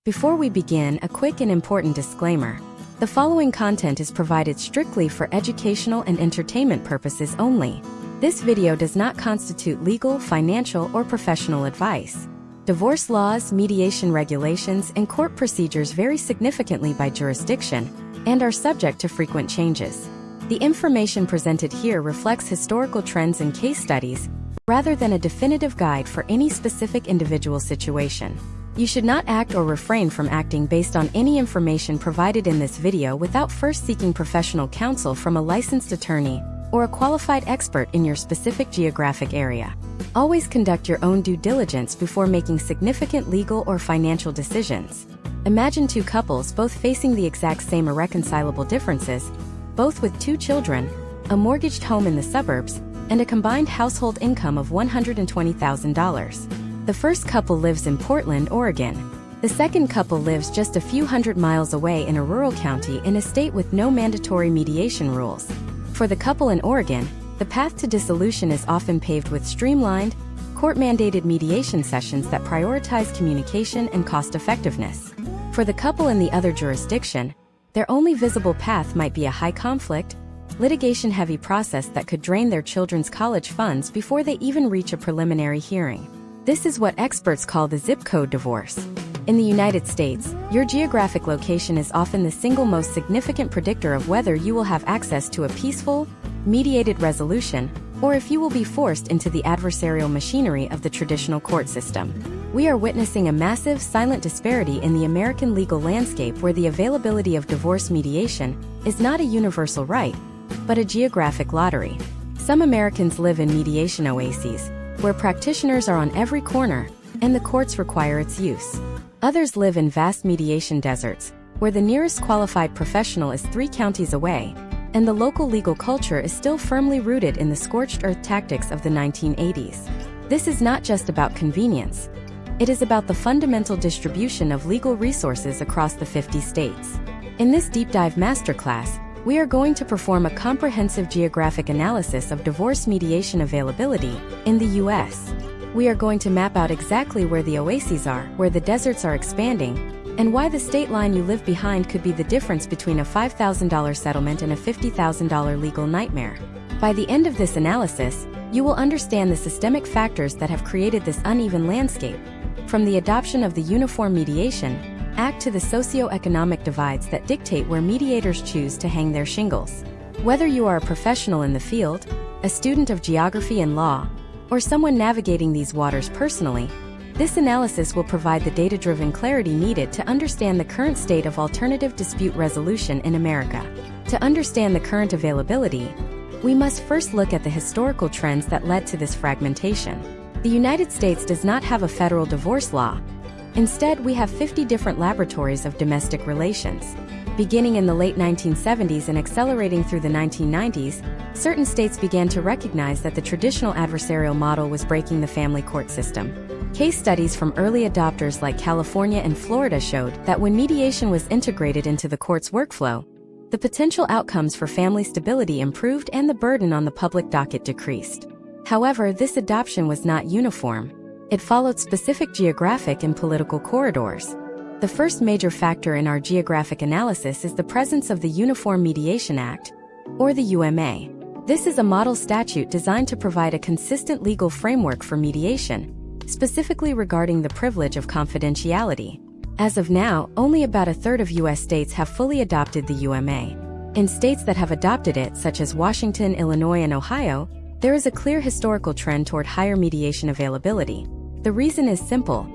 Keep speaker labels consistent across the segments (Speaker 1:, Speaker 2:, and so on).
Speaker 1: Before we begin, a quick and important disclaimer. The following content is provided strictly for educational and entertainment purposes only. This video does not constitute legal, financial, or professional advice. Divorce laws, mediation regulations, and court procedures vary significantly by jurisdiction and are subject to frequent changes. The information presented here reflects historical trends and case studies, rather than a definitive guide for any specific individual situation. You should not act or refrain from acting based on any information provided in this video without first seeking professional counsel from a licensed attorney or a qualified expert in your specific geographic area. Always conduct your own due diligence before making significant legal or financial decisions. Imagine two couples both facing the exact same irreconcilable differences, both with 2 children, a mortgaged home in the suburbs, and a combined household income of $120,000. The first couple lives in Portland, Oregon. The second couple lives just a few hundred miles away in a rural county in a state with no mandatory mediation rules. For the couple in Oregon, the path to dissolution is often paved with streamlined, court-mandated mediation sessions that prioritize communication and cost-effectiveness. For the couple in the other jurisdiction, their only visible path might be a high-conflict, litigation-heavy process that could drain their children's college funds before they even reach a preliminary hearing. This is what experts call the zip code divorce. In the United States, your geographic location is often the single most significant predictor of whether you will have access to a peaceful, mediated resolution, or if you will be forced into the adversarial machinery of the traditional court system. We are witnessing a massive, silent disparity in the American legal landscape where the availability of divorce mediation is not a universal right, but a geographic lottery. Some Americans live in mediation oases, where practitioners are on every corner, and the courts require its use. Others live in vast mediation deserts, where the nearest qualified professional is 3 counties away, and the local legal culture is still firmly rooted in the scorched earth tactics of the 1980s. This is not just about convenience. It is about the fundamental distribution of legal resources across the 50 states. In this deep dive masterclass, we are going to perform a comprehensive geographic analysis of divorce mediation availability in the U.S. We are going to map out exactly where the oases are, where the deserts are expanding, and why the state line you live behind could be the difference between a $5,000 settlement and a $50,000 legal nightmare. By the end of this analysis, you will understand the systemic factors that have created this uneven landscape, from the adoption of the Uniform Mediation Act to the socio-economic divides that dictate where mediators choose to hang their shingles. Whether you are a professional in the field, a student of geography and law, or someone navigating these waters personally, this analysis will provide the data-driven clarity needed to understand the current state of alternative dispute resolution in America. To understand the current availability, we must first look at the historical trends that led to this fragmentation. The United States does not have a federal divorce law. Instead, we have 50 different laboratories of domestic relations. Beginning in the late 1970s and accelerating through the 1990s, certain states began to recognize that the traditional adversarial model was breaking the family court system. Case studies from early adopters like California and Florida showed that when mediation was integrated into the court's workflow, the potential outcomes for family stability improved and the burden on the public docket decreased. However, this adoption was not uniform. It followed specific geographic and political corridors. The first major factor in our geographic analysis is the presence of the Uniform Mediation Act, or the UMA. This is a model statute designed to provide a consistent legal framework for mediation, specifically regarding the privilege of confidentiality. As of now, only about a third of U.S. states have fully adopted the UMA. In states that have adopted it, such as Washington, Illinois, and Ohio, there is a clear historical trend toward higher mediation availability. The reason is simple.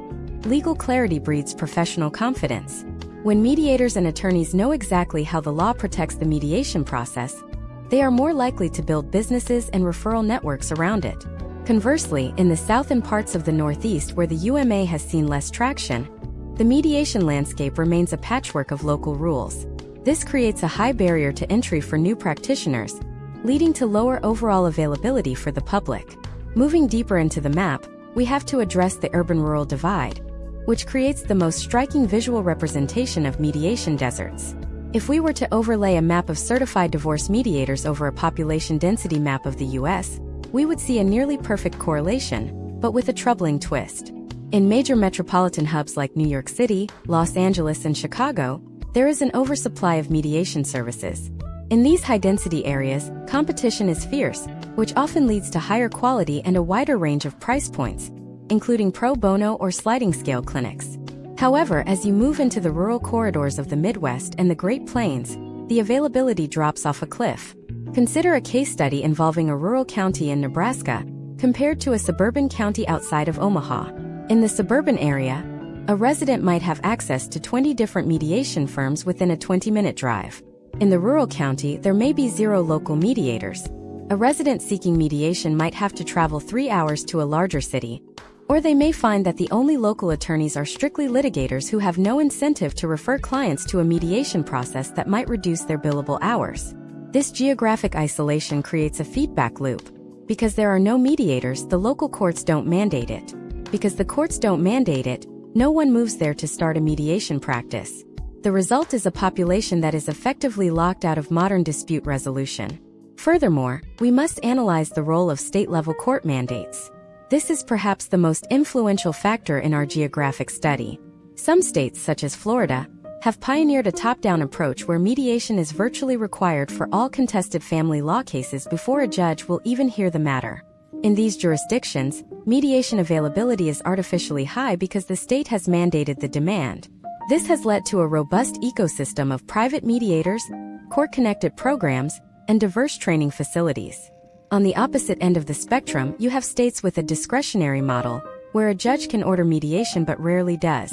Speaker 1: Legal clarity breeds professional confidence. When mediators and attorneys know exactly how the law protects the mediation process, they are more likely to build businesses and referral networks around it. Conversely, in the South and parts of the Northeast where the UMA has seen less traction, the mediation landscape remains a patchwork of local rules. This creates a high barrier to entry for new practitioners, leading to lower overall availability for the public. Moving deeper into the map, we have to address the urban-rural divide, which creates the most striking visual representation of mediation deserts. If we were to overlay a map of certified divorce mediators over a population density map of the U.S., we would see a nearly perfect correlation, but with a troubling twist. In major metropolitan hubs like New York City, Los Angeles, and Chicago, there is an oversupply of mediation services. In these high-density areas, competition is fierce, which often leads to higher quality and a wider range of price points, including pro bono or sliding scale clinics. However, as you move into the rural corridors of the Midwest and the Great Plains, the availability drops off a cliff. Consider a case study involving a rural county in Nebraska, compared to a suburban county outside of Omaha. In the suburban area, a resident might have access to 20 different mediation firms within a 20-minute drive. In the rural county, there may be 0 local mediators. A resident seeking mediation might have to travel 3 hours to a larger city, or they may find that the only local attorneys are strictly litigators who have no incentive to refer clients to a mediation process that might reduce their billable hours. This geographic isolation creates a feedback loop. Because there are no mediators, the local courts don't mandate it. Because the courts don't mandate it, no one moves there to start a mediation practice. The result is a population that is effectively locked out of modern dispute resolution. Furthermore, we must analyze the role of state-level court mandates. This is perhaps the most influential factor in our geographic study. Some states, such as Florida, have pioneered a top-down approach where mediation is virtually required for all contested family law cases before a judge will even hear the matter. In these jurisdictions, mediation availability is artificially high because the state has mandated the demand. This has led to a robust ecosystem of private mediators, court-connected programs, and diverse training facilities. On the opposite end of the spectrum, you have states with a discretionary model, where a judge can order mediation but rarely does.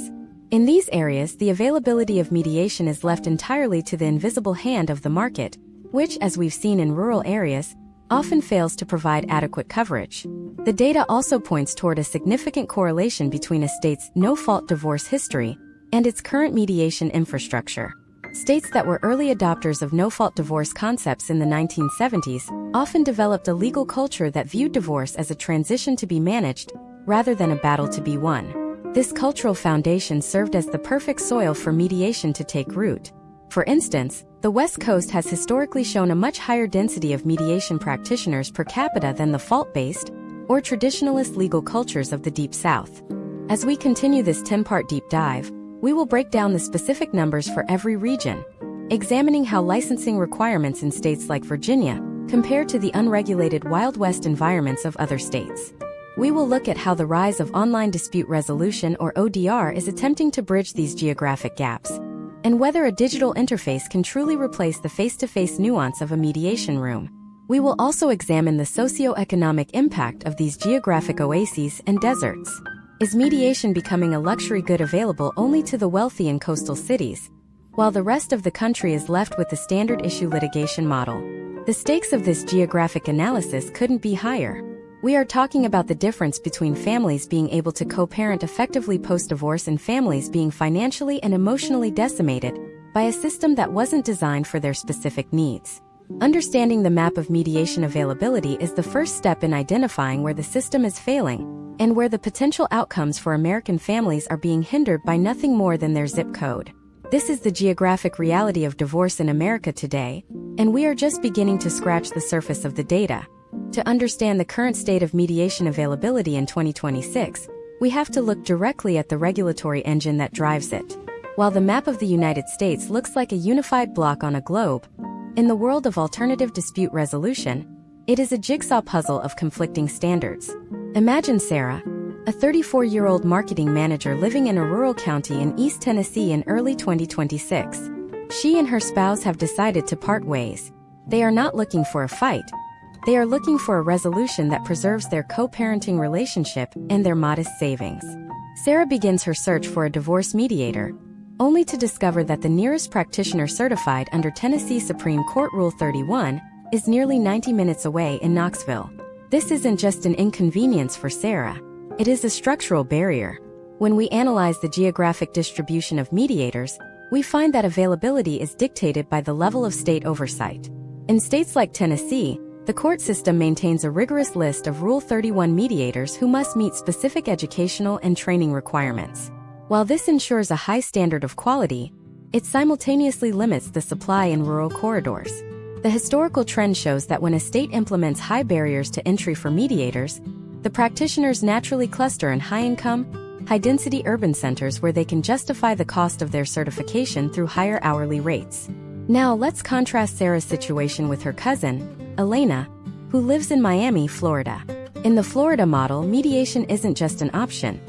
Speaker 1: In these areas, the availability of mediation is left entirely to the invisible hand of the market, which, as we've seen in rural areas, often fails to provide adequate coverage. The data also points toward a significant correlation between a state's no-fault divorce history and its current mediation infrastructure. States that were early adopters of no-fault divorce concepts in the 1970s often developed a legal culture that viewed divorce as a transition to be managed rather than a battle to be won. This cultural foundation served as the perfect soil for mediation to take root. For instance, the West Coast has historically shown a much higher density of mediation practitioners per capita than the fault-based or traditionalist legal cultures of the Deep South. As we continue this 10-part deep dive, we will break down the specific numbers for every region, examining how licensing requirements in states like Virginia compare to the unregulated Wild West environments of other states. We will look at how the rise of online dispute resolution or ODR is attempting to bridge these geographic gaps, and whether a digital interface can truly replace the face-to-face nuance of a mediation room. We will also examine the socio-economic impact of these geographic oases and deserts. Is mediation becoming a luxury good available only to the wealthy in coastal cities, while the rest of the country is left with the standard issue litigation model? The stakes of this geographic analysis couldn't be higher. We are talking about the difference between families being able to co-parent effectively post-divorce and families being financially and emotionally decimated by a system that wasn't designed for their specific needs. Understanding the map of mediation availability is the first step in identifying where the system is failing and where the potential outcomes for American families are being hindered by nothing more than their zip code. This is the geographic reality of divorce in America today, and we are just beginning to scratch the surface of the data. To understand the current state of mediation availability in 2026, we have to look directly at the regulatory engine that drives it. While the map of the United States looks like a unified block on a globe, in the world of alternative dispute resolution, it is a jigsaw puzzle of conflicting standards. Imagine Sarah, a 34-year-old marketing manager living in a rural county in East Tennessee in early 2026. She and her spouse have decided to part ways. They are not looking for a fight. They are looking for a resolution that preserves their co-parenting relationship and their modest savings. Sarah begins her search for a divorce mediator, only to discover that the nearest practitioner certified under Tennessee Supreme Court Rule 31 is nearly 90 minutes away in Knoxville. This isn't just an inconvenience for Sarah. It is a structural barrier. When we analyze the geographic distribution of mediators, we find that availability is dictated by the level of state oversight. In states like Tennessee, the court system maintains a rigorous list of Rule 31 mediators who must meet specific educational and training requirements. While this ensures a high standard of quality, it simultaneously limits the supply in rural corridors. The historical trend shows that when a state implements high barriers to entry for mediators, the practitioners naturally cluster in high-income, high-density urban centers where they can justify the cost of their certification through higher hourly rates. Now let's contrast Sarah's situation with her cousin, Elena, who lives in Miami, Florida. In the Florida model, mediation isn't just an option.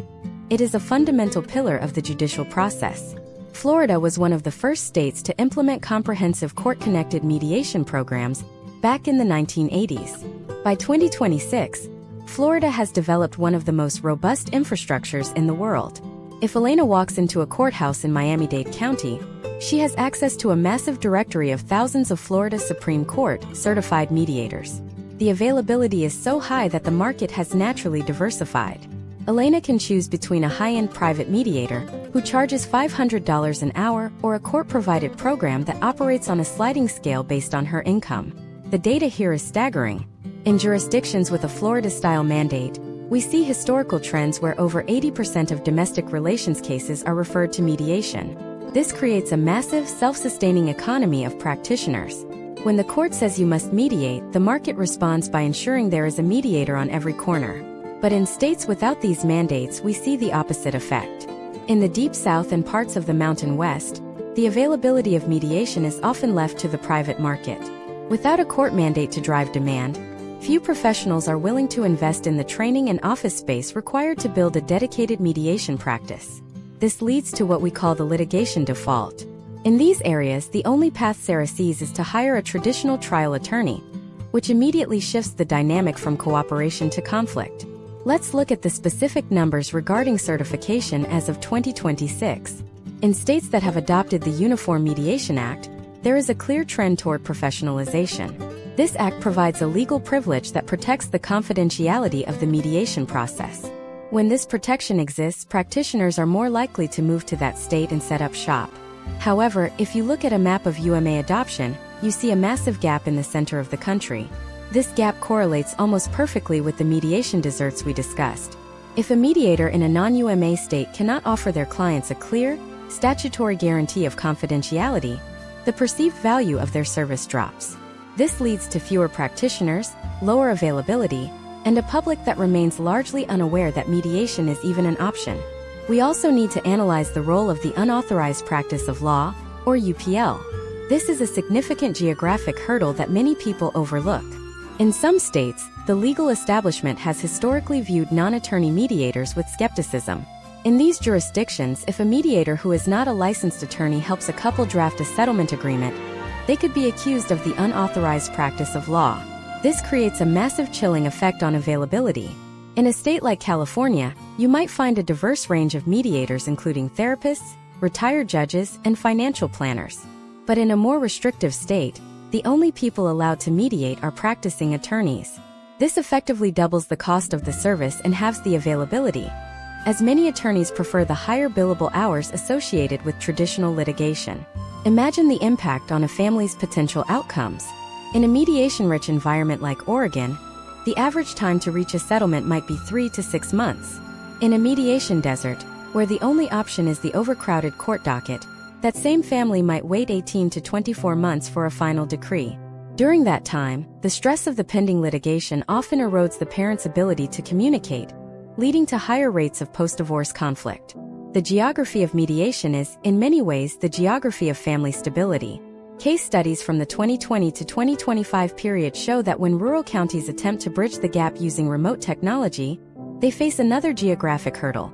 Speaker 1: It is a fundamental pillar of the judicial process. Florida was one of the first states to implement comprehensive court-connected mediation programs back in the 1980s. By 2026, Florida has developed one of the most robust infrastructures in the world. If Elena walks into a courthouse in Miami-Dade County, she has access to a massive directory of thousands of Florida Supreme Court certified mediators. The availability is so high that the market has naturally diversified. Elena can choose between a high-end private mediator, who charges $500 an hour, or a court-provided program that operates on a sliding scale based on her income. The data here is staggering. In jurisdictions with a Florida-style mandate, we see historical trends where over 80% of domestic relations cases are referred to mediation. This creates a massive, self-sustaining economy of practitioners. When the court says you must mediate, the market responds by ensuring there is a mediator on every corner. But in states without these mandates, we see the opposite effect. In the Deep South and parts of the Mountain West, the availability of mediation is often left to the private market. Without a court mandate to drive demand, few professionals are willing to invest in the training and office space required to build a dedicated mediation practice. This leads to what we call the litigation default. In these areas, the only path Sarah sees is to hire a traditional trial attorney, which immediately shifts the dynamic from cooperation to conflict. Let's look at the specific numbers regarding certification as of 2026. In states that have adopted the Uniform Mediation Act, there is a clear trend toward professionalization. This act provides a legal privilege that protects the confidentiality of the mediation process. When this protection exists, practitioners are more likely to move to that state and set up shop. However, if you look at a map of UMA adoption, you see a massive gap in the center of the country. This gap correlates almost perfectly with the mediation deserts we discussed. If a mediator in a non-UMA state cannot offer their clients a clear, statutory guarantee of confidentiality, the perceived value of their service drops. This leads to fewer practitioners, lower availability, and a public that remains largely unaware that mediation is even an option. We also need to analyze the role of the unauthorized practice of law, or UPL. This is a significant geographic hurdle that many people overlook. In some states, the legal establishment has historically viewed non-attorney mediators with skepticism. In these jurisdictions, if a mediator who is not a licensed attorney helps a couple draft a settlement agreement, they could be accused of the unauthorized practice of law. This creates a massive chilling effect on availability. In a state like California, you might find a diverse range of mediators including therapists, retired judges, and financial planners. But in a more restrictive state, the only people allowed to mediate are practicing attorneys. This effectively doubles the cost of the service and halves the availability, as many attorneys prefer the higher billable hours associated with traditional litigation. Imagine the impact on a family's potential outcomes. In a mediation-rich environment like Oregon, the average time to reach a settlement might be 3 to 6 months. In a mediation desert, where the only option is the overcrowded court docket, that same family might wait 18 to 24 months for a final decree. During that time, the stress of the pending litigation often erodes the parent's ability to communicate, leading to higher rates of post-divorce conflict. The geography of mediation is, in many ways, the geography of family stability. Case studies from the 2020 to 2025 period show that when rural counties attempt to bridge the gap using remote technology, they face another geographic hurdle: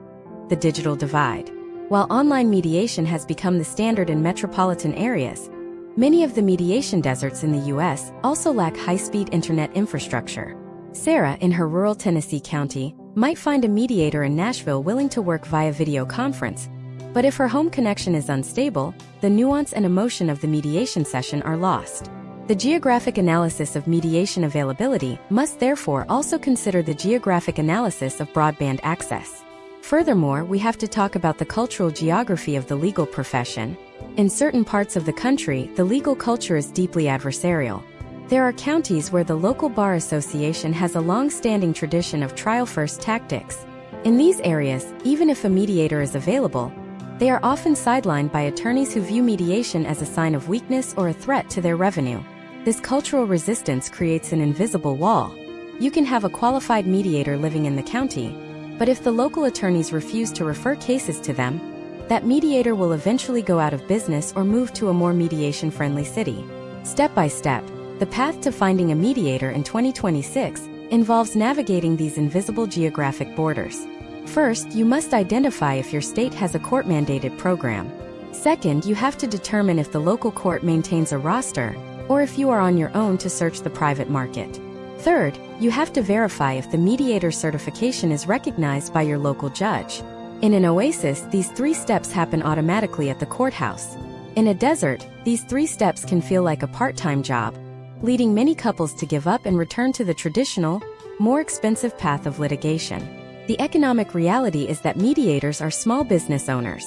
Speaker 1: the digital divide. While online mediation has become the standard in metropolitan areas, many of the mediation deserts in the U.S. also lack high-speed internet infrastructure. Sarah, in her rural Tennessee county, might find a mediator in Nashville willing to work via video conference, but if her home connection is unstable, the nuance and emotion of the mediation session are lost. The geographic analysis of mediation availability must therefore also consider the geographic analysis of broadband access. Furthermore, we have to talk about the cultural geography of the legal profession. In certain parts of the country, the legal culture is deeply adversarial. There are counties where the local bar association has a long-standing tradition of trial-first tactics. In these areas, even if a mediator is available, they are often sidelined by attorneys who view mediation as a sign of weakness or a threat to their revenue. This cultural resistance creates an invisible wall. You can have a qualified mediator living in the county, But if the local attorneys refuse to refer cases to them, that mediator will eventually go out of business or move to a more mediation-friendly city. Step by step, the path to finding a mediator in 2026 involves navigating these invisible geographic borders. First, you must identify if your state has a court-mandated program. Second, you have to determine if the local court maintains a roster, or if you are on your own to search the private market. Third, you have to verify if the mediator certification is recognized by your local judge. In an oasis, these 3 steps happen automatically at the courthouse. In a desert, these 3 steps can feel like a part-time job, leading many couples to give up and return to the traditional, more expensive path of litigation. The economic reality is that mediators are small business owners.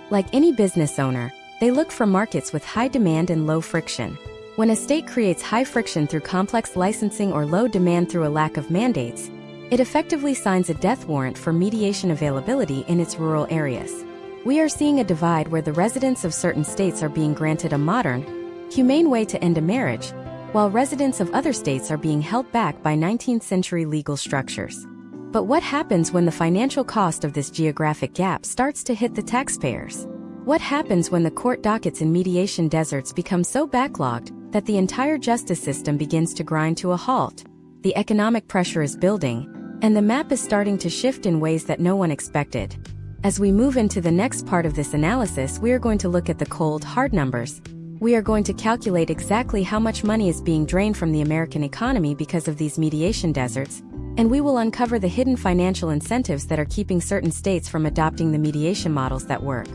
Speaker 1: Like any business owner, they look for markets with high demand and low friction. When a state creates high friction through complex licensing or low demand through a lack of mandates, it effectively signs a death warrant for mediation availability in its rural areas. We are seeing a divide where the residents of certain states are being granted a modern, humane way to end a marriage, while residents of other states are being held back by 19th-century legal structures. But what happens when the financial cost of this geographic gap starts to hit the taxpayers? What happens when the court dockets in mediation deserts become so backlogged that the entire justice system begins to grind to a halt? The economic pressure is building, and the map is starting to shift in ways that no one expected. As we move into the next part of this analysis, we are going to look at the cold, hard numbers. We are going to calculate exactly how much money is being drained from the American economy because of these mediation deserts, and we will uncover the hidden financial incentives that are keeping certain states from adopting the mediation models that work.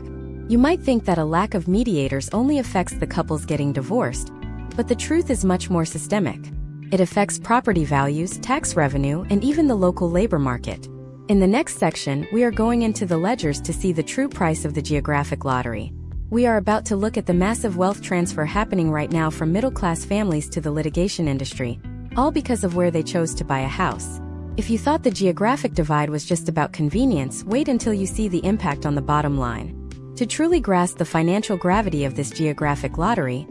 Speaker 1: You might think that a lack of mediators only affects the couples getting divorced, but the truth is much more systemic. It affects property values, tax revenue, and even the local labor market. In the next section, we are going into the ledgers to see the true price of the geographic lottery. We are about to look at the massive wealth transfer happening right now from middle-class families to the litigation industry, all because of where they chose to buy a house. If you thought the geographic divide was just about convenience, wait until you see the impact on the bottom line. To truly grasp the financial gravity of this geographic lottery,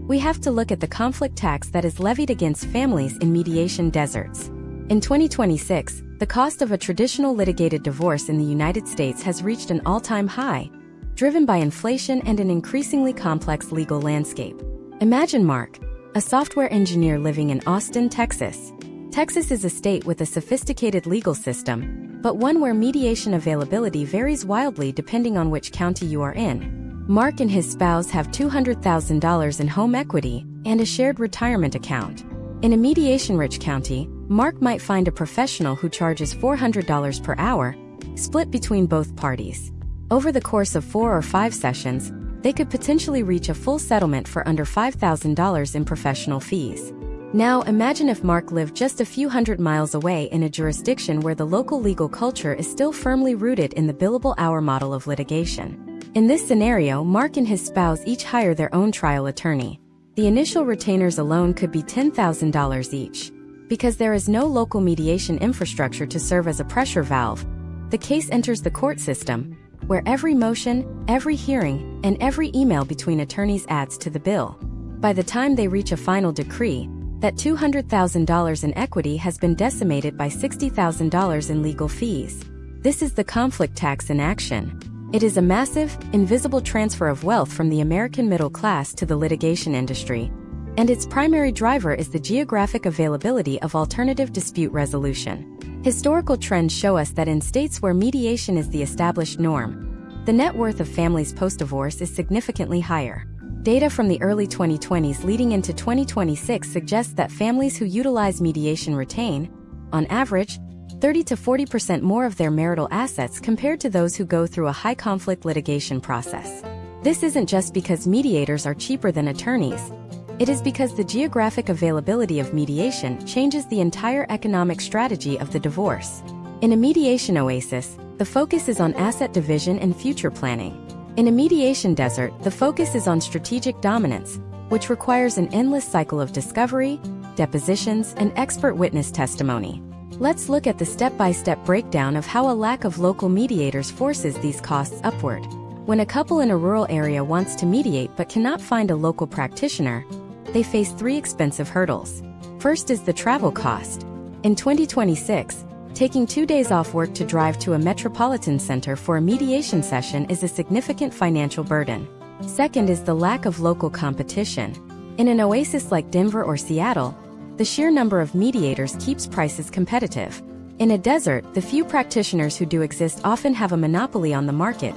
Speaker 1: we have to look at the conflict tax that is levied against families in mediation deserts. In 2026, the cost of a traditional litigated divorce in the United States has reached an all-time high, driven by inflation and an increasingly complex legal landscape. Imagine Mark, a software engineer living in Austin, Texas. Texas is a state with a sophisticated legal system, but one where mediation availability varies wildly depending on which county you are in. Mark and his spouse have $200,000 in home equity and a shared retirement account. In a mediation-rich county, Mark might find a professional who charges $400 per hour, split between both parties. Over the course of 4 or 5 sessions, they could potentially reach a full settlement for under $5,000 in professional fees. Now imagine if Mark lived just a few hundred miles away in a jurisdiction where the local legal culture is still firmly rooted in the billable hour model of litigation. In this scenario, Mark and his spouse each hire their own trial attorney. The initial retainers alone could be $10,000 each. Because there is no local mediation infrastructure to serve as a pressure valve, the case enters the court system, where every motion, every hearing, and every email between attorneys adds to the bill. By the time they reach a final decree, that $200,000 in equity has been decimated by $60,000 in legal fees. This is the conflict tax in action. It is a massive, invisible transfer of wealth from the American middle class to the litigation industry, and its primary driver is the geographic availability of alternative dispute resolution. Historical trends show us that in states where mediation is the established norm, the net worth of families post-divorce is significantly higher. Data from the early 2020s leading into 2026 suggests that families who utilize mediation retain, on average, 30 to 40% more of their marital assets compared to those who go through a high-conflict litigation process. This isn't just because mediators are cheaper than attorneys. It is because the geographic availability of mediation changes the entire economic strategy of the divorce. In a mediation oasis, the focus is on asset division and future planning. In a mediation desert, the focus is on strategic dominance, which requires an endless cycle of discovery, depositions, and expert witness testimony. Let's look at the step-by-step breakdown of how a lack of local mediators forces these costs upward. When a couple in a rural area wants to mediate but cannot find a local practitioner, they face 3 expensive hurdles. First is the travel cost. In 2026, Taking 2 days off work to drive to a metropolitan center for a mediation session is a significant financial burden. Second is the lack of local competition. In an oasis like Denver or Seattle, the sheer number of mediators keeps prices competitive. In a desert, the few practitioners who do exist often have a monopoly on the market,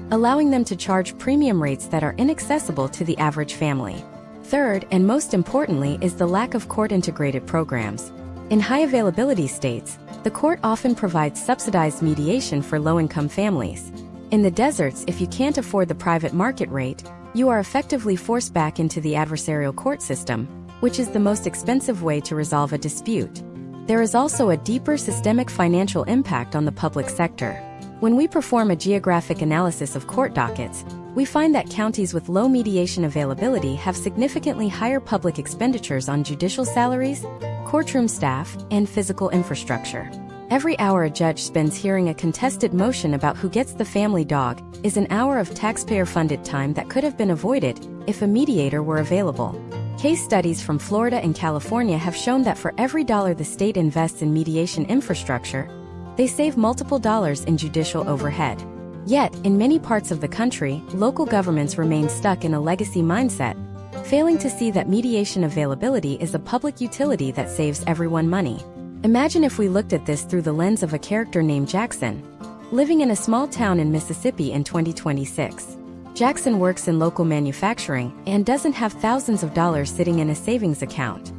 Speaker 1: allowing them to charge premium rates that are inaccessible to the average family. Third, and most importantly, is the lack of court-integrated programs. In high-availability states, the court often provides subsidized mediation for low-income families. In the deserts, if you can't afford the private market rate, you are effectively forced back into the adversarial court system, which is the most expensive way to resolve a dispute. There is also a deeper systemic financial impact on the public sector. When we perform a geographic analysis of court dockets, we find that counties with low mediation availability have significantly higher public expenditures on judicial salaries, courtroom staff, and physical infrastructure. Every hour a judge spends hearing a contested motion about who gets the family dog is an hour of taxpayer-funded time that could have been avoided if a mediator were available. Case studies from Florida and California have shown that for every dollar the state invests in mediation infrastructure, they save multiple dollars in judicial overhead. Yet, in many parts of the country, local governments remain stuck in a legacy mindset, failing to see that mediation availability is a public utility that saves everyone money. Imagine if we looked at this through the lens of a character named Jackson, living in a small town in Mississippi in 2026. Jackson works in local manufacturing and doesn't have thousands of dollars sitting in a savings account.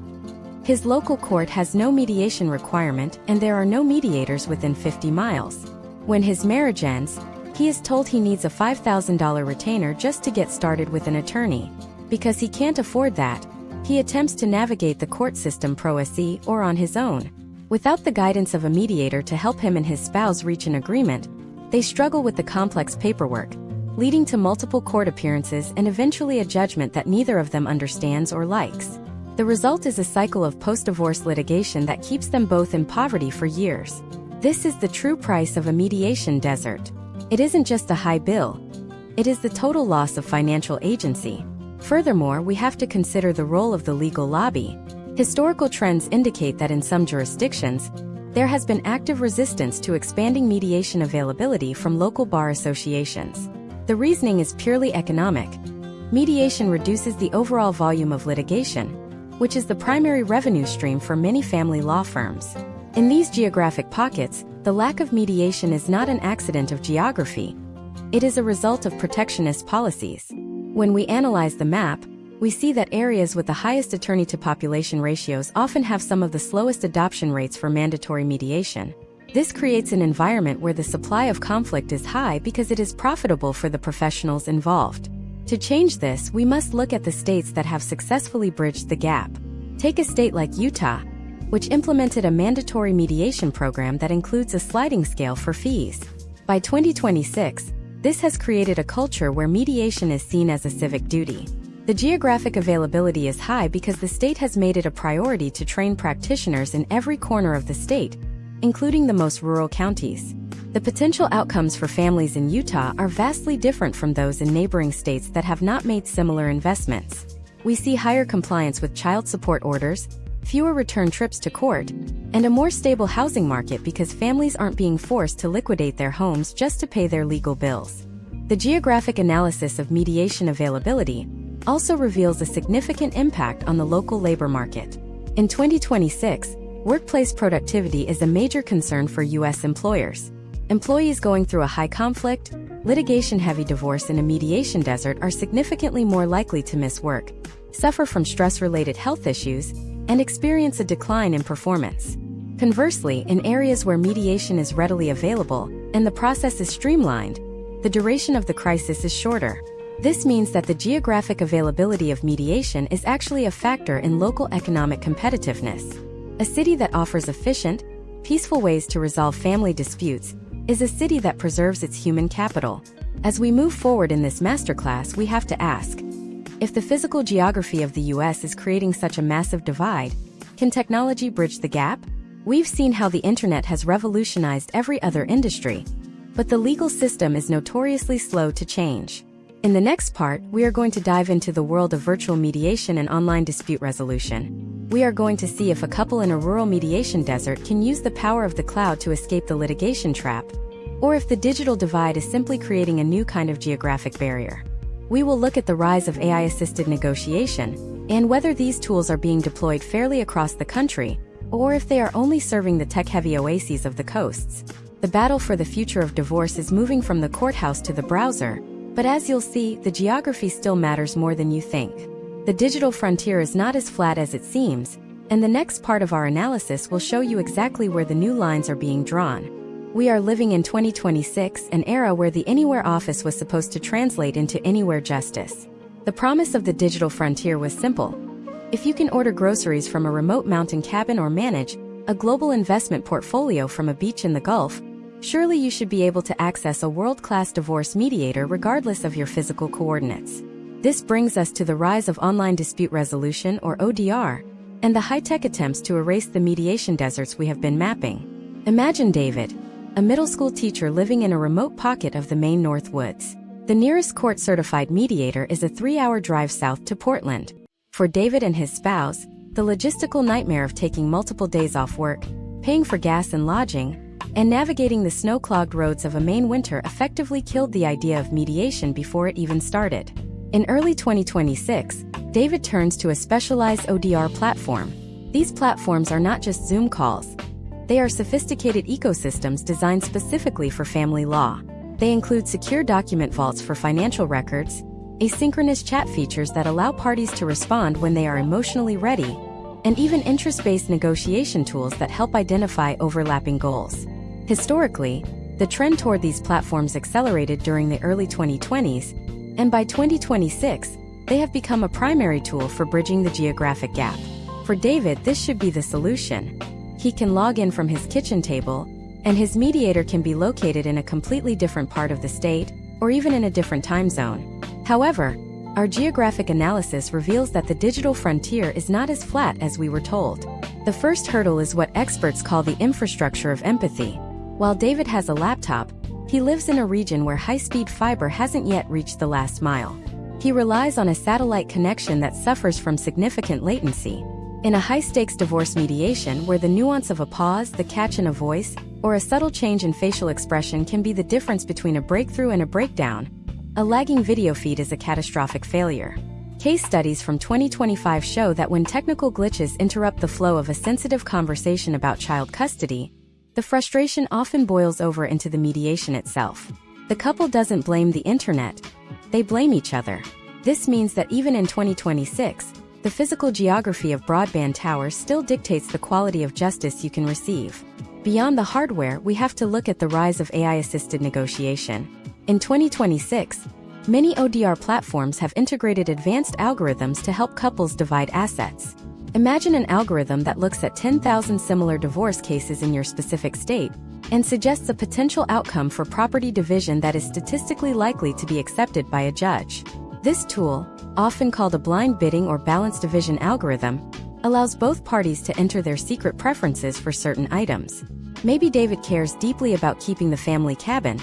Speaker 1: His local court has no mediation requirement and there are no mediators within 50 miles. When his marriage ends, he is told he needs a $5,000 retainer just to get started with an attorney. Because he can't afford that, he attempts to navigate the court system pro se or on his own. Without the guidance of a mediator to help him and his spouse reach an agreement, they struggle with the complex paperwork, leading to multiple court appearances and eventually a judgment that neither of them understands or likes. The result is a cycle of post-divorce litigation that keeps them both in poverty for years. This is the true price of a mediation desert. It isn't just a high bill. It is the total loss of financial agency. Furthermore, we have to consider the role of the legal lobby. Historical trends indicate that in some jurisdictions, there has been active resistance to expanding mediation availability from local bar associations. The reasoning is purely economic. Mediation reduces the overall volume of litigation, which is the primary revenue stream for many family law firms. In these geographic pockets, the lack of mediation is not an accident of geography. It is a result of protectionist policies. When we analyze the map, we see that areas with the highest attorney-to-population ratios often have some of the slowest adoption rates for mandatory mediation. This creates an environment where the supply of conflict is high because it is profitable for the professionals involved. To change this, we must look at the states that have successfully bridged the gap. Take a state like Utah, which implemented a mandatory mediation program that includes a sliding scale for fees. By 2026, this has created a culture where mediation is seen as a civic duty. The geographic availability is high because the state has made it a priority to train practitioners in every corner of the state, including the most rural counties. The potential outcomes for families in Utah are vastly different from those in neighboring states that have not made similar investments. We see higher compliance with child support orders, fewer return trips to court, and a more stable housing market because families aren't being forced to liquidate their homes just to pay their legal bills. The geographic analysis of mediation availability also reveals a significant impact on the local labor market. In 2026, workplace productivity is a major concern for U.S. employers. Employees going through a high-conflict, litigation-heavy divorce in a mediation desert are significantly more likely to miss work, suffer from stress-related health issues, and experience a decline in performance. Conversely, in areas where mediation is readily available and the process is streamlined, the duration of the crisis is shorter. This means that the geographic availability of mediation is actually a factor in local economic competitiveness. A city that offers efficient, peaceful ways to resolve family disputes is a city that preserves its human capital. As we move forward in this masterclass, we have to ask, if the physical geography of the U.S. is creating such a massive divide, can technology bridge the gap? We've seen how the internet has revolutionized every other industry, but the legal system is notoriously slow to change. In the next part, we are going to dive into the world of virtual mediation and online dispute resolution. We are going to see if a couple in a rural mediation desert can use the power of the cloud to escape the litigation trap, or if the digital divide is simply creating a new kind of geographic barrier. We will look at the rise of AI-assisted negotiation, and whether these tools are being deployed fairly across the country, or if they are only serving the tech-heavy oases of the coasts. The battle for the future of divorce is moving from the courthouse to the browser, but as you'll see, the geography still matters more than you think. The digital frontier is not as flat as it seems, and the next part of our analysis will show you exactly where the new lines are being drawn. We are living in 2026, an era where the Anywhere office was supposed to translate into Anywhere justice. The promise of the digital frontier was simple. If you can order groceries from a remote mountain cabin or manage a global investment portfolio from a beach in the Gulf, surely you should be able to access a world-class divorce mediator regardless of your physical coordinates. This brings us to the rise of online dispute resolution, or ODR, and the high-tech attempts to erase the mediation deserts we have been mapping. Imagine David, a middle school teacher living in a remote pocket of the Maine North Woods. The nearest court-certified mediator is a 3-hour drive south to Portland. For David and his spouse, the logistical nightmare of taking multiple days off work, paying for gas and lodging, and navigating the snow-clogged roads of a Maine winter effectively killed the idea of mediation before it even started. In early 2026, David turns to a specialized ODR platform. These platforms are not just Zoom calls. They are sophisticated ecosystems designed specifically for family law. They include secure document vaults for financial records, asynchronous chat features that allow parties to respond when they are emotionally ready, and even interest-based negotiation tools that help identify overlapping goals. Historically, the trend toward these platforms accelerated during the early 2020s, and by 2026, they have become a primary tool for bridging the geographic gap. For David, this should be the solution. He can log in from his kitchen table, and his mediator can be located in a completely different part of the state, or even in a different time zone. However, our geographic analysis reveals that the digital frontier is not as flat as we were told. The first hurdle is what experts call the infrastructure of empathy. While David has a laptop, he lives in a region where high-speed fiber hasn't yet reached the last mile. He relies on a satellite connection that suffers from significant latency. In a high-stakes divorce mediation where the nuance of a pause, the catch in a voice, or a subtle change in facial expression can be the difference between a breakthrough and a breakdown, a lagging video feed is a catastrophic failure. Case studies from 2025 show that when technical glitches interrupt the flow of a sensitive conversation about child custody, the frustration often boils over into the mediation itself. The couple doesn't blame the internet, they blame each other. This means that even in 2026, the physical geography of broadband towers still dictates the quality of justice you can receive. Beyond the hardware, we have to look at the rise of AI-assisted negotiation. In 2026, many ODR platforms have integrated advanced algorithms to help couples divide assets. Imagine an algorithm that looks at 10,000 similar divorce cases in your specific state and suggests a potential outcome for property division that is statistically likely to be accepted by a judge. This tool, often called a blind bidding or balanced division algorithm, allows both parties to enter their secret preferences for certain items. Maybe David cares deeply about keeping the family cabin,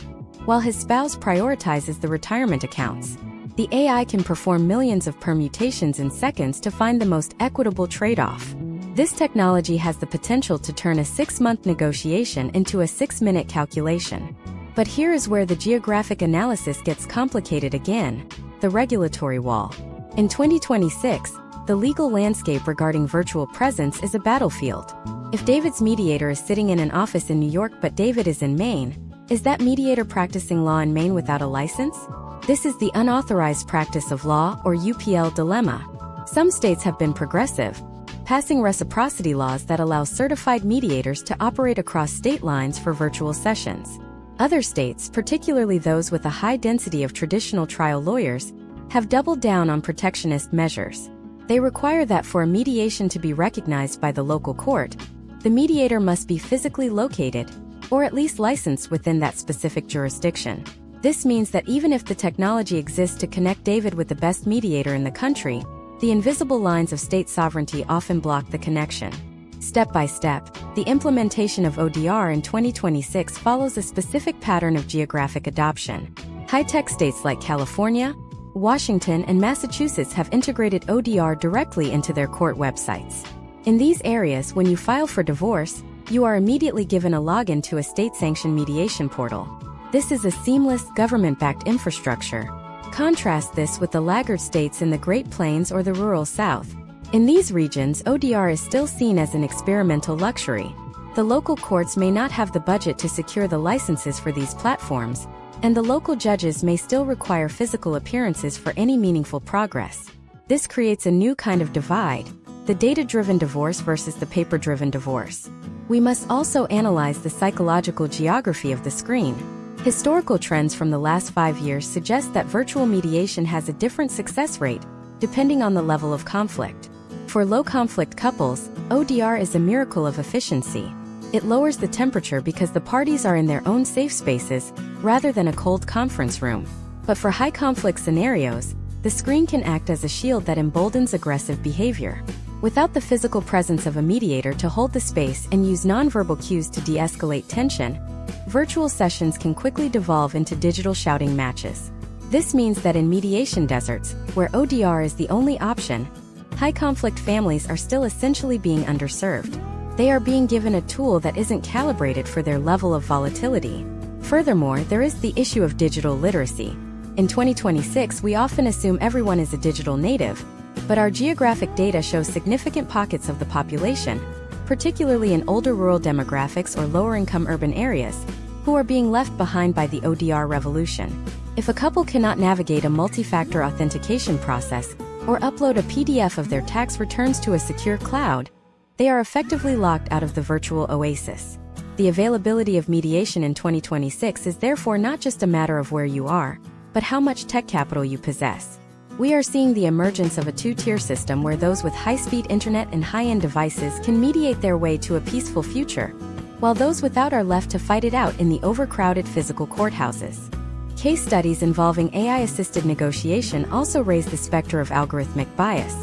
Speaker 1: while his spouse prioritizes the retirement accounts. The AI can perform millions of permutations in seconds to find the most equitable trade-off. This technology has the potential to turn a 6-month negotiation into a 6-minute calculation. But here is where the geographic analysis gets complicated again: the regulatory wall. In 2026, the legal landscape regarding virtual presence is a battlefield. If David's mediator is sitting in an office in New York but David is in Maine, is that mediator practicing law in Maine without a license? This is the unauthorized practice of law, or UPL dilemma. Some states have been progressive, passing reciprocity laws that allow certified mediators to operate across state lines for virtual sessions. Other states, particularly those with a high density of traditional trial lawyers, have doubled down on protectionist measures. They require that for a mediation to be recognized by the local court, the mediator must be physically located, or at least licensed within that specific jurisdiction. This means that even if the technology exists to connect David with the best mediator in the country, the invisible lines of state sovereignty often block the connection. Step by step, the implementation of ODR in 2026 follows a specific pattern of geographic adoption. High-tech states like California, Washington, and Massachusetts have integrated ODR directly into their court websites. In these areas, when you file for divorce, you are immediately given a login to a state-sanctioned mediation portal. This is a seamless, government-backed infrastructure. Contrast this with the laggard states in the Great Plains or the rural South. In these regions, ODR is still seen as an experimental luxury. The local courts may not have the budget to secure the licenses for these platforms, and the local judges may still require physical appearances for any meaningful progress. This creates a new kind of divide, the data-driven divorce versus the paper-driven divorce. We must also analyze the psychological geography of the screen. Historical trends from the last 5 years suggest that virtual mediation has a different success rate, depending on the level of conflict. For low-conflict couples, ODR is a miracle of efficiency. It lowers the temperature because the parties are in their own safe spaces, rather than a cold conference room. But for high-conflict scenarios, the screen can act as a shield that emboldens aggressive behavior. Without the physical presence of a mediator to hold the space and use nonverbal cues to de-escalate tension, virtual sessions can quickly devolve into digital shouting matches. This means that in mediation deserts, where ODR is the only option, high-conflict families are still essentially being underserved. They are being given a tool that isn't calibrated for their level of volatility. Furthermore, there is the issue of digital literacy. In 2026, we often assume everyone is a digital native, but our geographic data shows significant pockets of the population, particularly in older rural demographics or lower-income urban areas, who are being left behind by the ODR revolution. If a couple cannot navigate a multi-factor authentication process or upload a PDF of their tax returns to a secure cloud, they are effectively locked out of the virtual oasis. The availability of mediation in 2026 is therefore not just a matter of where you are, but how much tech capital you possess. We are seeing the emergence of a two-tier system where those with high-speed internet and high-end devices can mediate their way to a peaceful future, while those without are left to fight it out in the overcrowded physical courthouses. Case studies involving AI-assisted negotiation also raise the specter of algorithmic bias.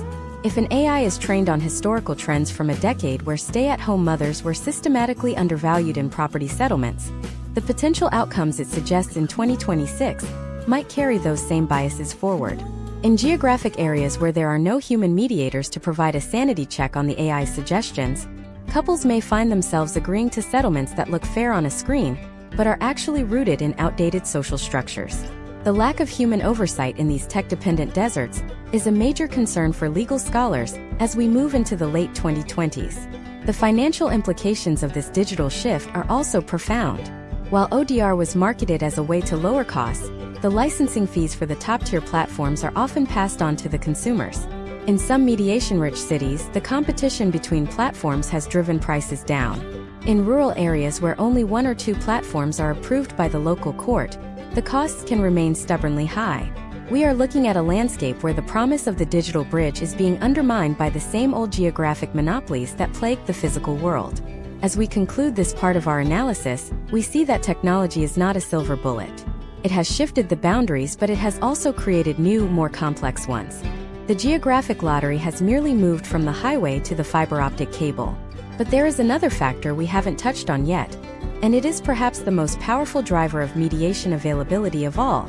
Speaker 1: If an AI is trained on historical trends from a decade where stay-at-home mothers were systematically undervalued in property settlements, the potential outcomes it suggests in 2026 might carry those same biases forward. In geographic areas where there are no human mediators to provide a sanity check on the AI's suggestions, couples may find themselves agreeing to settlements that look fair on a screen, but are actually rooted in outdated social structures. The lack of human oversight in these tech-dependent deserts is a major concern for legal scholars as we move into the late 2020s. The financial implications of this digital shift are also profound. While ODR was marketed as a way to lower costs, the licensing fees for the top-tier platforms are often passed on to the consumers. In some mediation-rich cities, the competition between platforms has driven prices down. In rural areas where only 1 or 2 platforms are approved by the local court, the costs can remain stubbornly high. We are looking at a landscape where the promise of the digital bridge is being undermined by the same old geographic monopolies that plague the physical world. As we conclude this part of our analysis, we see that technology is not a silver bullet. It has shifted the boundaries, but it has also created new, more complex ones. The geographic lottery has merely moved from the highway to the fiber optic cable. But there is another factor we haven't touched on yet, and it is perhaps the most powerful driver of mediation availability of all: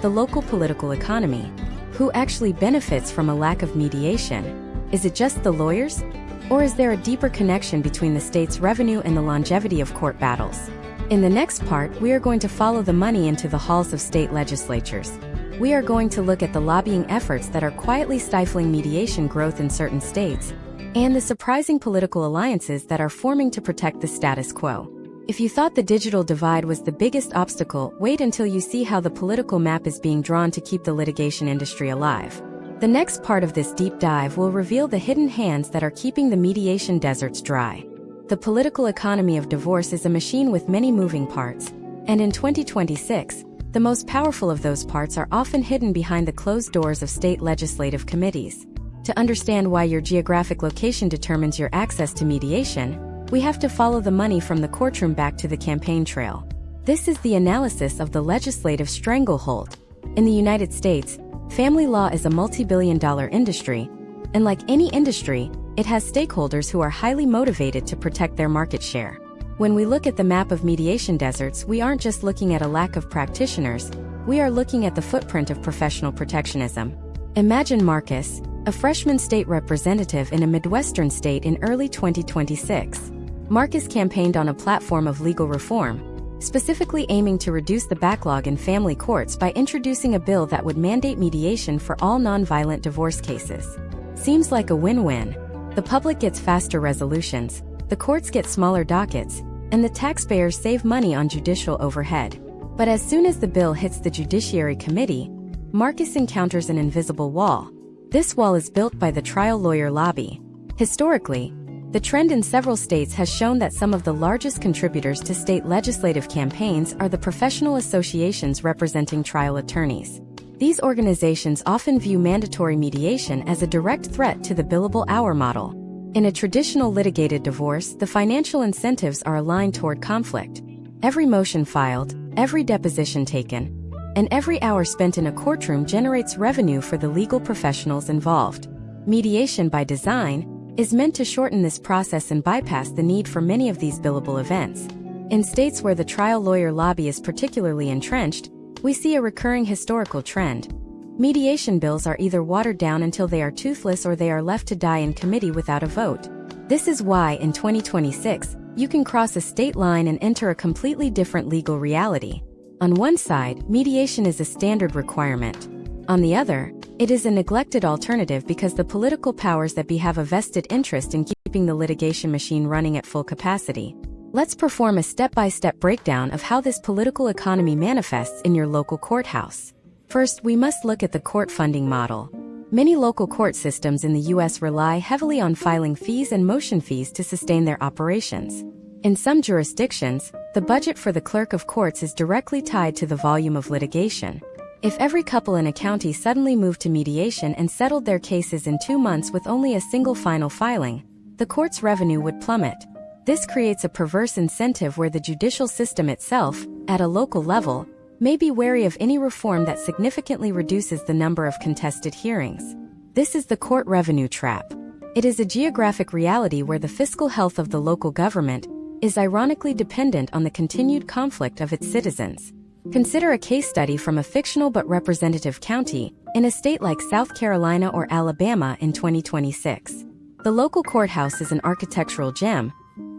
Speaker 1: the local political economy. Who actually benefits from a lack of mediation? Is it just the lawyers? Or is there a deeper connection between the state's revenue and the longevity of court battles? In the next part, we are going to follow the money into the halls of state legislatures. We are going to look at the lobbying efforts that are quietly stifling mediation growth in certain states, and the surprising political alliances that are forming to protect the status quo. If you thought the digital divide was the biggest obstacle, wait until you see how the political map is being drawn to keep the litigation industry alive. The next part of this deep dive will reveal the hidden hands that are keeping the mediation deserts dry. The political economy of divorce is a machine with many moving parts, and in 2026, the most powerful of those parts are often hidden behind the closed doors of state legislative committees. To understand why your geographic location determines your access to mediation, we have to follow the money from the courtroom back to the campaign trail. This is the analysis of the legislative stranglehold. In the United States, family law is a multi-billion-dollar industry, and like any industry, it has stakeholders who are highly motivated to protect their market share. When we look at the map of mediation deserts, we aren't just looking at a lack of practitioners, we are looking at the footprint of professional protectionism. Imagine Marcus, a freshman state representative in a Midwestern state in early 2026. Marcus campaigned on a platform of legal reform, specifically aiming to reduce the backlog in family courts by introducing a bill that would mandate mediation for all nonviolent divorce cases. Seems like a win-win. The public gets faster resolutions, the courts get smaller dockets, and the taxpayers save money on judicial overhead. But as soon as the bill hits the Judiciary Committee, Marcus encounters an invisible wall. This wall is built by the trial lawyer lobby. Historically, the trend in several states has shown that some of the largest contributors to state legislative campaigns are the professional associations representing trial attorneys. These organizations often view mandatory mediation as a direct threat to the billable hour model. In a traditional litigated divorce, the financial incentives are aligned toward conflict. Every motion filed, every deposition taken, and every hour spent in a courtroom generates revenue for the legal professionals involved. Mediation, by design, is meant to shorten this process and bypass the need for many of these billable events. In states where the trial lawyer lobby is particularly entrenched, we see a recurring historical trend. Mediation bills are either watered down until they are toothless or they are left to die in committee without a vote. This is why, in 2026, you can cross a state line and enter a completely different legal reality. On one side, mediation is a standard requirement. On the other, it is a neglected alternative because the political powers that be have a vested interest in keeping the litigation machine running at full capacity. Let's perform a step-by-step breakdown of how this political economy manifests in your local courthouse. First, we must look at the court funding model. Many local court systems in the U.S. rely heavily on filing fees and motion fees to sustain their operations. In some jurisdictions, the budget for the clerk of courts is directly tied to the volume of litigation. If every couple in a county suddenly moved to mediation and settled their cases in 2 months with only a single final filing, the court's revenue would plummet. This creates a perverse incentive where the judicial system itself, at a local level, may be wary of any reform that significantly reduces the number of contested hearings. This is the court revenue trap. It is a geographic reality where the fiscal health of the local government is ironically dependent on the continued conflict of its citizens. Consider a case study from a fictional but representative county in a state like South Carolina or Alabama in 2026. The local courthouse is an architectural gem,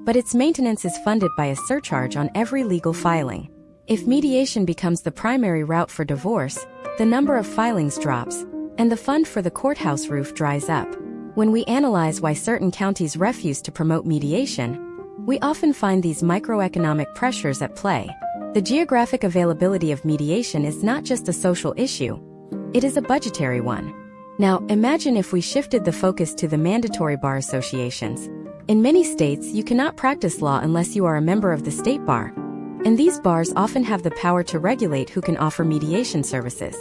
Speaker 1: but its maintenance is funded by a surcharge on every legal filing. If mediation becomes the primary route for divorce, the number of filings drops, and the fund for the courthouse roof dries up. When we analyze why certain counties refuse to promote mediation, we often find these microeconomic pressures at play. The geographic availability of mediation is not just a social issue, it is a budgetary one. Now, imagine if we shifted the focus to the mandatory bar associations. In many states, you cannot practice law unless you are a member of the state bar, and these bars often have the power to regulate who can offer mediation services.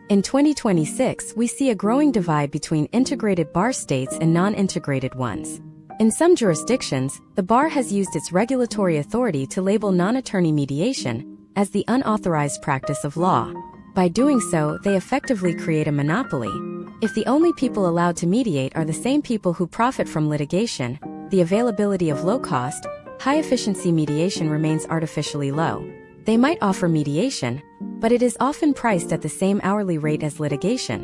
Speaker 1: In 2026, we see a growing divide between integrated bar states and non-integrated ones. In some jurisdictions, the bar has used its regulatory authority to label non-attorney mediation as the unauthorized practice of law. By doing so, they effectively create a monopoly. If the only people allowed to mediate are the same people who profit from litigation, the availability of low-cost, high-efficiency mediation remains artificially low. They might offer mediation, but it is often priced at the same hourly rate as litigation,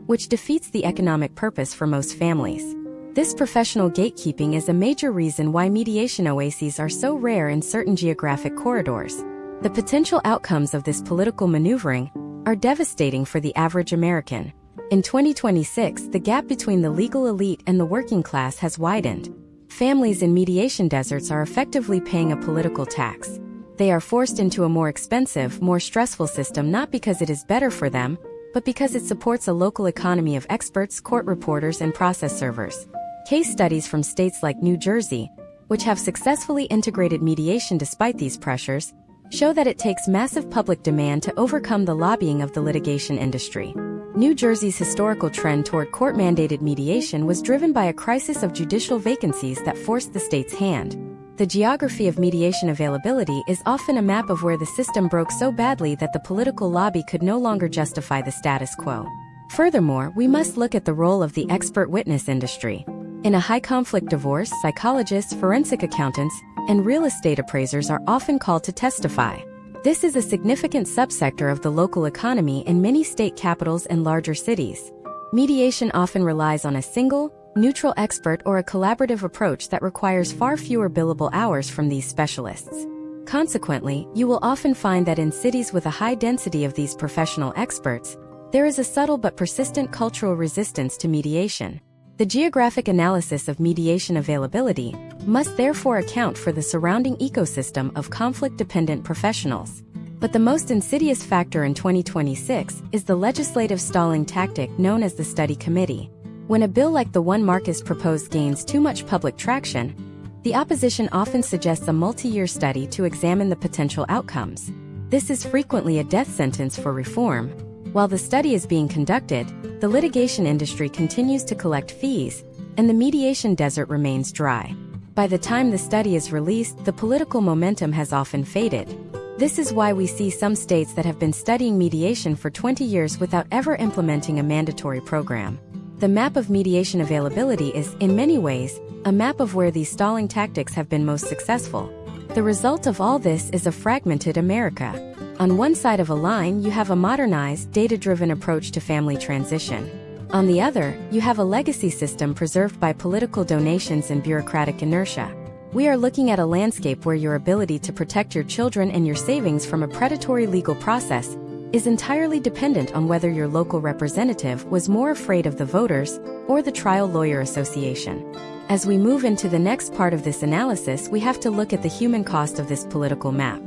Speaker 1: which defeats the economic purpose for most families. This professional gatekeeping is a major reason why mediation oases are so rare in certain geographic corridors. The potential outcomes of this political maneuvering are devastating for the average American. In 2026, the gap between the legal elite and the working class has widened. Families in mediation deserts are effectively paying a political tax. They are forced into a more expensive, more stressful system not because it is better for them, but because it supports a local economy of experts, court reporters, and process servers. Case studies from states like New Jersey, which have successfully integrated mediation despite these pressures, show that it takes massive public demand to overcome the lobbying of the litigation industry. New Jersey's historical trend toward court-mandated mediation was driven by a crisis of judicial vacancies that forced the state's hand. The geography of mediation availability is often a map of where the system broke so badly that the political lobby could no longer justify the status quo. Furthermore, we must look at the role of the expert witness industry. In a high-conflict divorce, psychologists, forensic accountants, and real estate appraisers are often called to testify. This is a significant subsector of the local economy in many state capitals and larger cities. Mediation often relies on a single, neutral expert or a collaborative approach that requires far fewer billable hours from these specialists. Consequently, you will often find that in cities with a high density of these professional experts, there is a subtle but persistent cultural resistance to mediation. The geographic analysis of mediation availability must therefore account for the surrounding ecosystem of conflict-dependent professionals. But the most insidious factor in 2026 is the legislative stalling tactic known as the study committee. When a bill like the one Marcus proposed gains too much public traction, the opposition often suggests a multi-year study to examine the potential outcomes. This is frequently a death sentence for reform. While the study is being conducted, the litigation industry continues to collect fees, and the mediation desert remains dry. By the time the study is released, the political momentum has often faded. This is why we see some states that have been studying mediation for 20 years without ever implementing a mandatory program. The map of mediation availability is, in many ways, a map of where these stalling tactics have been most successful. The result of all this is a fragmented America. On one side of a line, you have a modernized, data-driven approach to family transition. On the other, you have a legacy system preserved by political donations and bureaucratic inertia. We are looking at a landscape where your ability to protect your children and your savings from a predatory legal process is entirely dependent on whether your local representative was more afraid of the voters or the trial lawyer association. As we move into the next part of this analysis, we have to look at the human cost of this political map.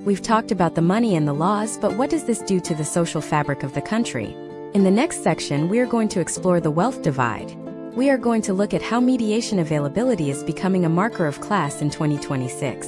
Speaker 1: We've talked about the money and the laws, but what does this do to the social fabric of the country? In the next section, we are going to explore the wealth divide. We are going to look at how mediation availability is becoming a marker of class in 2026.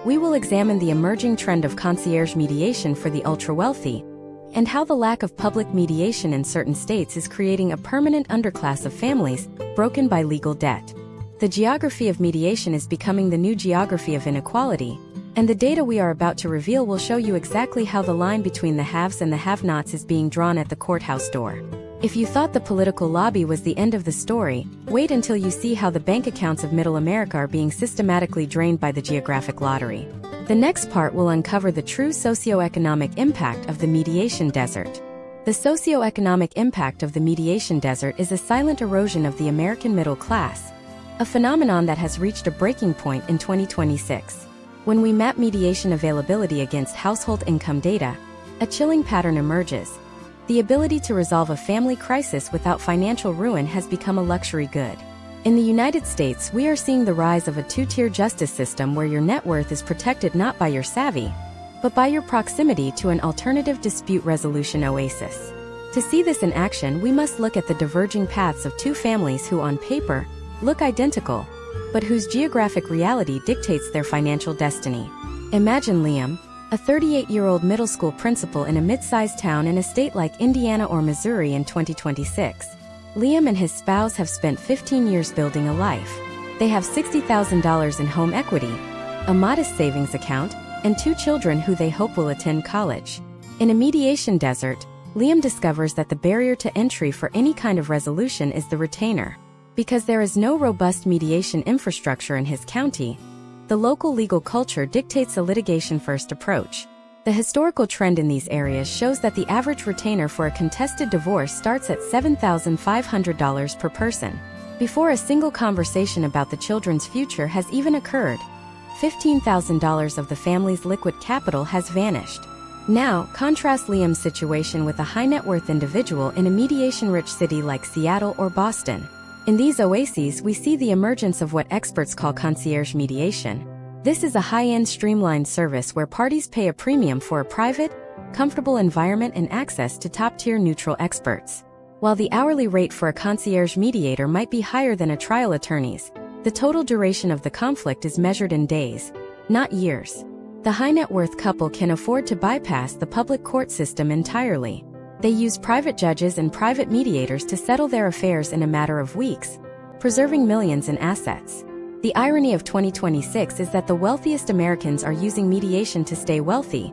Speaker 1: We will examine the emerging trend of concierge mediation for the ultra-wealthy, and how the lack of public mediation in certain states is creating a permanent underclass of families broken by legal debt. The geography of mediation is becoming the new geography of inequality, and the data we are about to reveal will show you exactly how the line between the haves and the have-nots is being drawn at the courthouse door. If you thought the political lobby was the end of the story, wait until you see how the bank accounts of Middle America are being systematically drained by the geographic lottery. The next part will uncover the true socioeconomic impact of the mediation desert. The socioeconomic impact of the mediation desert is a silent erosion of the American middle class, a phenomenon that has reached a breaking point in 2026. When we map mediation availability against household income data, a chilling pattern emerges. The ability to resolve a family crisis without financial ruin has become a luxury good. In the United States, we are seeing the rise of a two-tier justice system where your net worth is protected not by your savvy, but by your proximity to an alternative dispute resolution oasis. To see this in action, we must look at the diverging paths of two families who, on paper, look identical, but whose geographic reality dictates their financial destiny. Imagine Liam, a 38-year-old middle school principal in a mid-sized town in a state like Indiana or Missouri in 2026. Liam and his spouse have spent 15 years building a life. They have $60,000 in home equity, a modest savings account, and 2 children who they hope will attend college. In a mediation desert, Liam discovers that the barrier to entry for any kind of resolution is the retainer. Because there is no robust mediation infrastructure in his county, the local legal culture dictates a litigation-first approach. The historical trend in these areas shows that the average retainer for a contested divorce starts at $7,500 per person. Before a single conversation about the children's future has even occurred, $15,000 of the family's liquid capital has vanished. Now, contrast Liam's situation with a high-net-worth individual in a mediation-rich city like Seattle or Boston. In these oases, we see the emergence of what experts call concierge mediation. This is a high-end streamlined service where parties pay a premium for a private, comfortable environment and access to top-tier neutral experts. While the hourly rate for a concierge mediator might be higher than a trial attorney's, the total duration of the conflict is measured in days, not years. The high-net-worth couple can afford to bypass the public court system entirely. They use private judges and private mediators to settle their affairs in a matter of weeks, preserving millions in assets. The irony of 2026 is that the wealthiest Americans are using mediation to stay wealthy,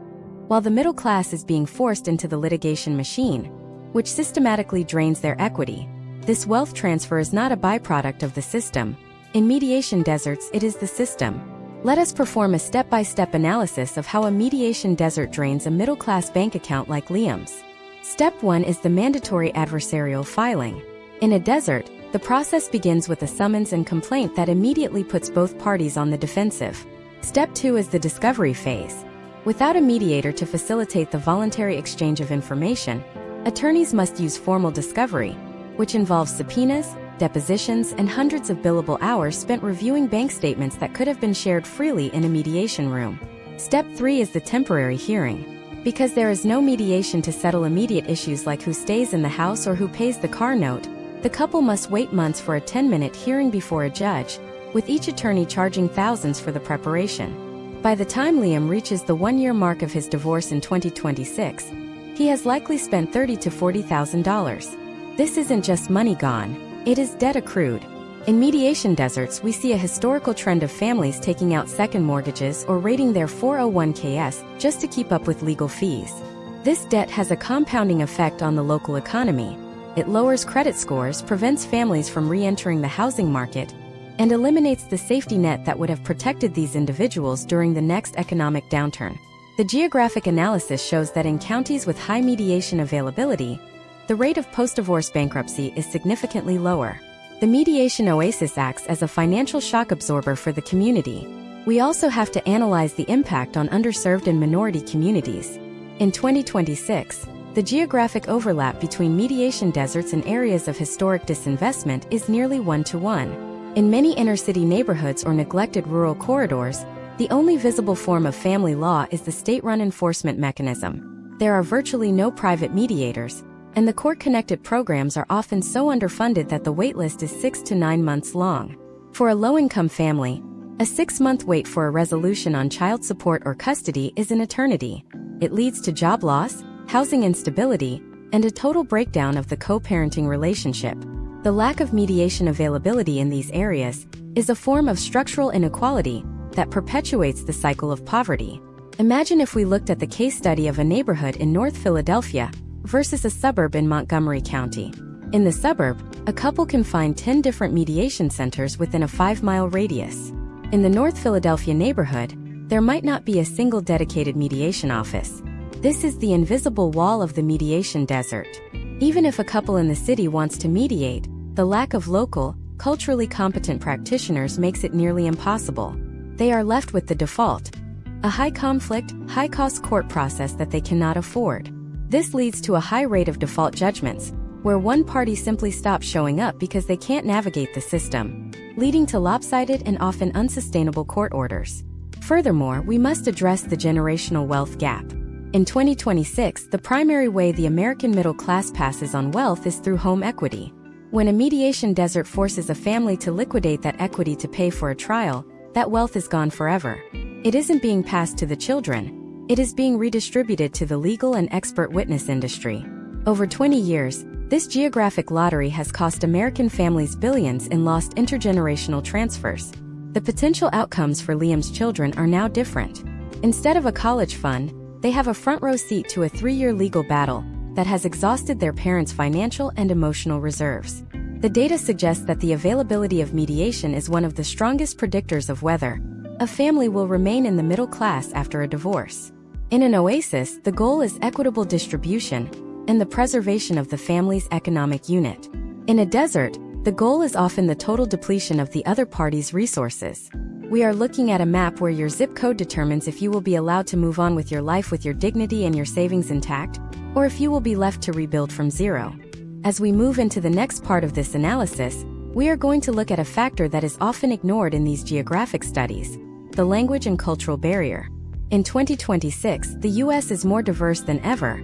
Speaker 1: while the middle class is being forced into the litigation machine, which systematically drains their equity. This wealth transfer is not a byproduct of the system. In mediation deserts, it is the system. Let us perform a step-by-step analysis of how a mediation desert drains a middle-class bank account like Liam's. Step 1 is the mandatory adversarial filing. In a desert, the process begins with a summons and complaint that immediately puts both parties on the defensive. Step 2 is the discovery phase. Without a mediator to facilitate the voluntary exchange of information, attorneys must use formal discovery, which involves subpoenas, depositions, and hundreds of billable hours spent reviewing bank statements that could have been shared freely in a mediation room. Step 3 is the temporary hearing. Because there is no mediation to settle immediate issues like who stays in the house or who pays the car note, the couple must wait months for a 10-minute hearing before a judge, with each attorney charging thousands for the preparation. By the time Liam reaches the 1-year mark of his divorce in 2026, he has likely spent $30,000 to $40,000. This isn't just money gone, it is debt accrued. In mediation deserts, we see a historical trend of families taking out second mortgages or raiding their 401ks just to keep up with legal fees. This debt has a compounding effect on the local economy. It lowers credit scores, prevents families from re-entering the housing market, and eliminates the safety net that would have protected these individuals during the next economic downturn. The geographic analysis shows that in counties with high mediation availability, the rate of post-divorce bankruptcy is significantly lower. The mediation oasis acts as a financial shock absorber for the community. We also have to analyze the impact on underserved and minority communities. In 2026, the geographic overlap between mediation deserts and areas of historic disinvestment is nearly 1-to-1. In many inner-city neighborhoods or neglected rural corridors, the only visible form of family law is the state-run enforcement mechanism. There are virtually no private mediators, and the court-connected programs are often so underfunded that the waitlist is 6 to 9 months long. For a low-income family, a 6-month wait for a resolution on child support or custody is an eternity. It leads to job loss, housing instability, and a total breakdown of the co-parenting relationship. The lack of mediation availability in these areas is a form of structural inequality that perpetuates the cycle of poverty. Imagine if we looked at the case study of a neighborhood in North Philadelphia versus a suburb in Montgomery County. In the suburb, a couple can find 10 different mediation centers within a 5-mile radius. In the North Philadelphia neighborhood, there might not be a single dedicated mediation office. This is the invisible wall of the mediation desert. Even if a couple in the city wants to mediate, the lack of local, culturally competent practitioners makes it nearly impossible. They are left with the default, a high-conflict, high-cost court process that they cannot afford. This leads to a high rate of default judgments, where one party simply stops showing up because they can't navigate the system, leading to lopsided and often unsustainable court orders. Furthermore, we must address the generational wealth gap. In 2026, the primary way the American middle class passes on wealth is through home equity. When a mediation desert forces a family to liquidate that equity to pay for a trial, that wealth is gone forever. It isn't being passed to the children. It is being redistributed to the legal and expert witness industry. Over 20 years, this geographic lottery has cost American families billions in lost intergenerational transfers. The potential outcomes for Liam's children are now different. Instead of a college fund, they have a front-row seat to a 3-year legal battle that has exhausted their parents' financial and emotional reserves. The data suggests that the availability of mediation is one of the strongest predictors of whether a family will remain in the middle class after a divorce. In an oasis, the goal is equitable distribution and the preservation of the family's economic unit. In a desert, the goal is often the total depletion of the other party's resources. We are looking at a map where your zip code determines if you will be allowed to move on with your life with your dignity and your savings intact, or if you will be left to rebuild from zero. As we move into the next part of this analysis, we are going to look at a factor that is often ignored in these geographic studies: the language and cultural barrier. In 2026, the U.S. is more diverse than ever,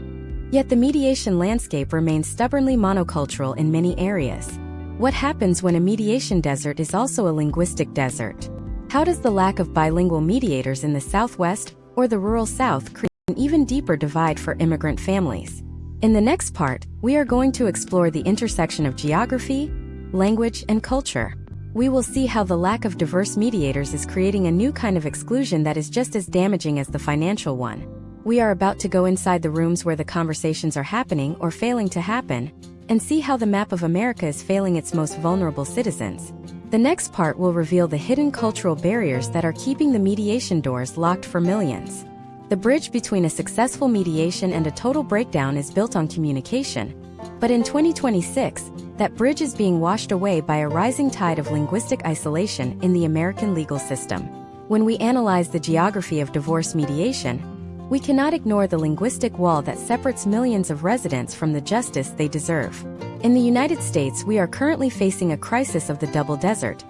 Speaker 1: yet the mediation landscape remains stubbornly monocultural in many areas. What happens when a mediation desert is also a linguistic desert? How does the lack of bilingual mediators in the Southwest or the rural South create an even deeper divide for immigrant families? In the next part, we are going to explore the intersection of geography, language, and culture. We will see how the lack of diverse mediators is creating a new kind of exclusion that is just as damaging as the financial one. We are about to go inside the rooms where the conversations are happening or failing to happen, and see how the map of America is failing its most vulnerable citizens. The next part will reveal the hidden cultural barriers that are keeping the mediation doors locked for millions. The bridge between a successful mediation and a total breakdown is built on communication, But in 2026, that bridge is being washed away by a rising tide of linguistic isolation in the American legal system. When we analyze the geography of divorce mediation, we cannot ignore the linguistic wall that separates millions of residents from the justice they deserve. In the United States, we are currently facing a crisis of the double desert,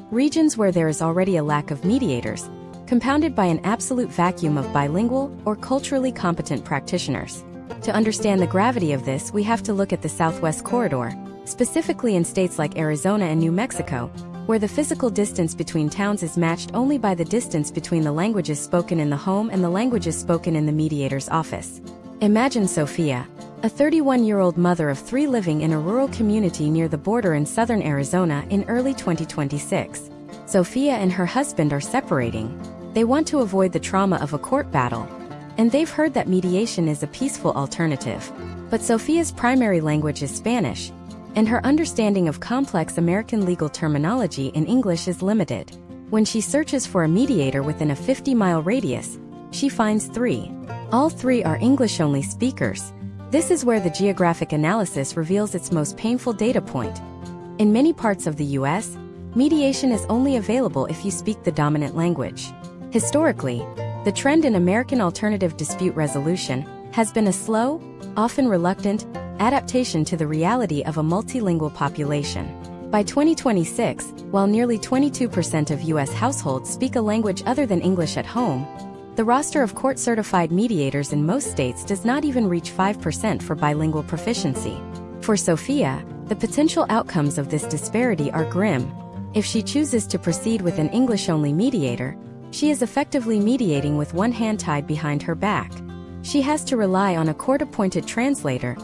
Speaker 1: regions where there is already a lack of mediators, compounded by an absolute vacuum of bilingual or culturally competent practitioners. To understand the gravity of this, we have to look at the Southwest Corridor, specifically in states like Arizona and New Mexico, where the physical distance between towns is matched only by the distance between the languages spoken in the home and the languages spoken in the mediator's office. Imagine Sophia, a 31-year-old mother of 3 living in a rural community near the border in southern Arizona in early 2026. Sophia and her husband are separating. They want to avoid the trauma of a court battle, and they've heard that mediation is a peaceful alternative. But Sophia's primary language is Spanish, and her understanding of complex American legal terminology in English is limited. When she searches for a mediator within a 50-mile radius, she finds 3. All 3 are English-only speakers. This is where the geographic analysis reveals its most painful data point. In many parts of the U.S., mediation is only available if you speak the dominant language. Historically, the trend in American alternative dispute resolution has been a slow, often reluctant, adaptation to the reality of a multilingual population. By 2026, while nearly 22% of U.S. households speak a language other than English at home, the roster of court-certified mediators in most states does not even reach 5% for bilingual proficiency. For Sophia, the potential outcomes of this disparity are grim. If she chooses to proceed with an English-only mediator, she is effectively mediating with one hand tied behind her back. She has to rely on a court-appointed translator,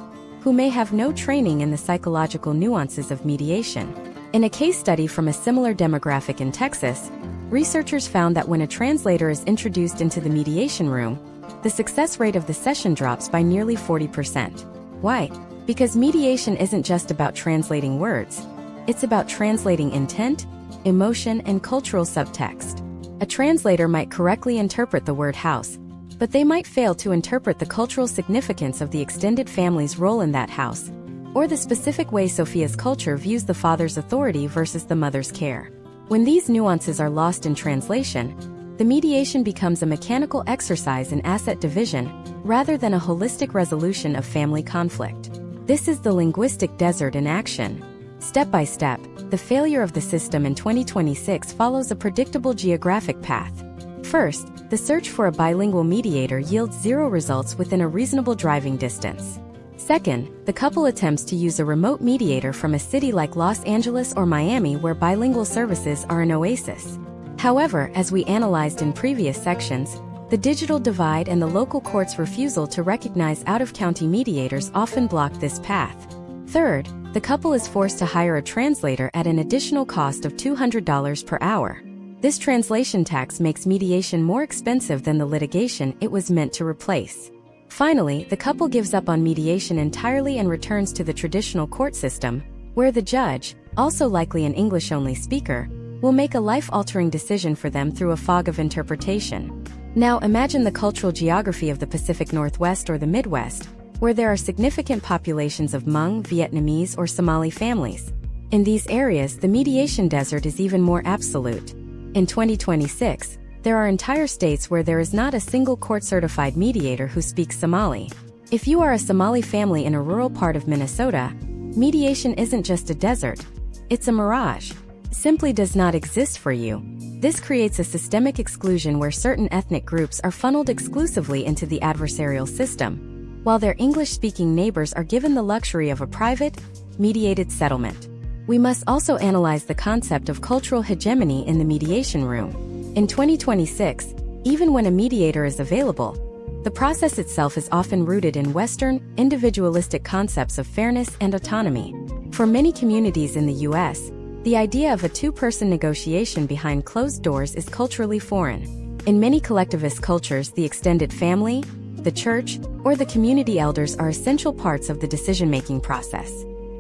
Speaker 1: who may have no training in the psychological nuances of mediation. In a case study from a similar demographic in Texas, researchers found that when a translator is introduced into the mediation room, the success rate of the session drops by nearly 40%. Why? Because mediation isn't just about translating words. It's about translating intent, emotion, and cultural subtext. A translator might correctly interpret the word house, but they might fail to interpret the cultural significance of the extended family's role in that house, or the specific way Sophia's culture views the father's authority versus the mother's care. When these nuances are lost in translation, the mediation becomes a mechanical exercise in asset division rather than a holistic resolution of family conflict. This is the linguistic desert in action. Step by step, the failure of the system in 2026 follows a predictable geographic path. First, the search for a bilingual mediator yields 0 results within a reasonable driving distance. Second, the couple attempts to use a remote mediator from a city like Los Angeles or Miami where bilingual services are an oasis. However, as we analyzed in previous sections, the digital divide and the local court's refusal to recognize out-of-county mediators often block this path. Third, the couple is forced to hire a translator at an additional cost of $200 per hour. This translation tax makes mediation more expensive than the litigation it was meant to replace. Finally, the couple gives up on mediation entirely and returns to the traditional court system, where the judge, also likely an English-only speaker, will make a life-altering decision for them through a fog of interpretation. Now imagine the cultural geography of the Pacific Northwest or the Midwest, where there are significant populations of Hmong, Vietnamese, or Somali families. In these areas, the mediation desert is even more absolute. In 2026, there are entire states where there is not a single court-certified mediator who speaks Somali. If you are a Somali family in a rural part of Minnesota, mediation isn't just a desert, it's a mirage. It simply does not exist for you. This creates a systemic exclusion where certain ethnic groups are funneled exclusively into the adversarial system, while their English-speaking neighbors are given the luxury of a private, mediated settlement. We must also analyze the concept of cultural hegemony in the mediation room. In 2026, even when a mediator is available, the process itself is often rooted in Western, individualistic concepts of fairness and autonomy. For many communities in the U.S., the idea of a two-person negotiation behind closed doors is culturally foreign. In many collectivist cultures, the extended family, the church, or the community elders are essential parts of the decision-making process.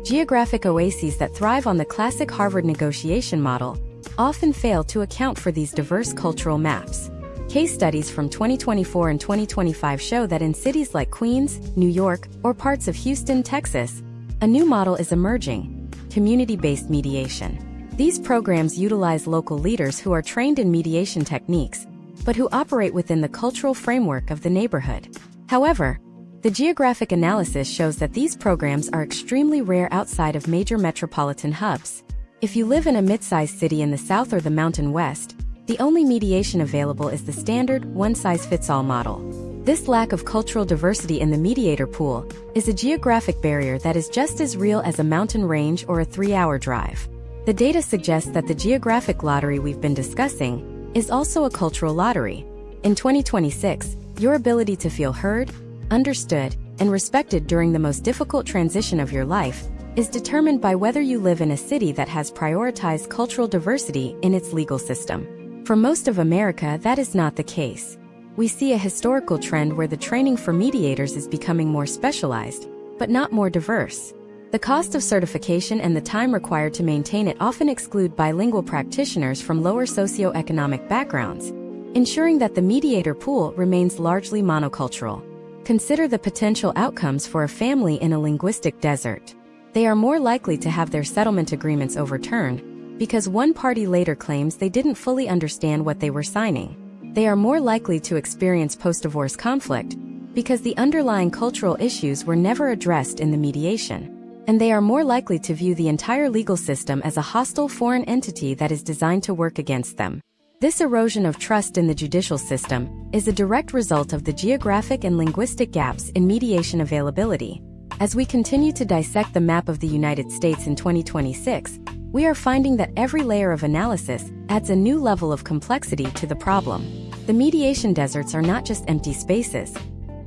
Speaker 1: Geographic oases that thrive on the classic Harvard negotiation model often fail to account for these diverse cultural maps. Case studies from 2024 and 2025 show that in cities like Queens, New York, or parts of Houston, Texas, A new model is emerging: community-based mediation. These programs utilize local leaders who are trained in mediation techniques, but who operate within the cultural framework of the neighborhood. However, the geographic analysis shows that these programs are extremely rare outside of major metropolitan hubs. If you live in a mid-sized city in the South or the Mountain West, the only mediation available is the standard one-size-fits-all model. This lack of cultural diversity in the mediator pool is a geographic barrier that is just as real as a mountain range or a 3-hour drive. The data suggests that the geographic lottery we've been discussing is also a cultural lottery. In 2026, your ability to feel heard, understood, and respected during the most difficult transition of your life is determined by whether you live in a city that has prioritized cultural diversity in its legal system. For most of America, that is not the case. We see a historical trend where the training for mediators is becoming more specialized, but not more diverse. The cost of certification and the time required to maintain it often exclude bilingual practitioners from lower socioeconomic backgrounds, ensuring that the mediator pool remains largely monocultural. Consider the potential outcomes for a family in a linguistic desert. They are more likely to have their settlement agreements overturned because one party later claims they didn't fully understand what they were signing. They are more likely to experience post-divorce conflict because the underlying cultural issues were never addressed in the mediation. And they are more likely to view the entire legal system as a hostile foreign entity that is designed to work against them. This erosion of trust in the judicial system is a direct result of the geographic and linguistic gaps in mediation availability. As we continue to dissect the map of the United States in 2026, we are finding that every layer of analysis adds a new level of complexity to the problem. The mediation deserts are not just empty spaces.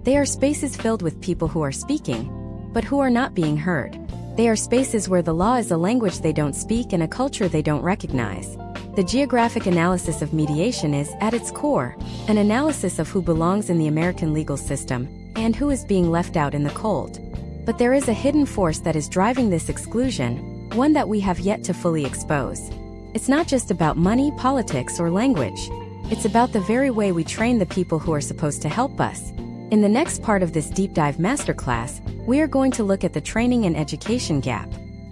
Speaker 1: They are spaces filled with people who are speaking, but who are not being heard. They are spaces where the law is a language they don't speak and a culture they don't recognize. The geographic analysis of mediation is, at its core, an analysis of who belongs in the American legal system and who is being left out in the cold. But there is a hidden force that is driving this exclusion, one that we have yet to fully expose. It's not just about money, politics, or language. It's about the very way we train the people who are supposed to help us. In the next part of this deep dive masterclass, we are going to look at the training and education gap.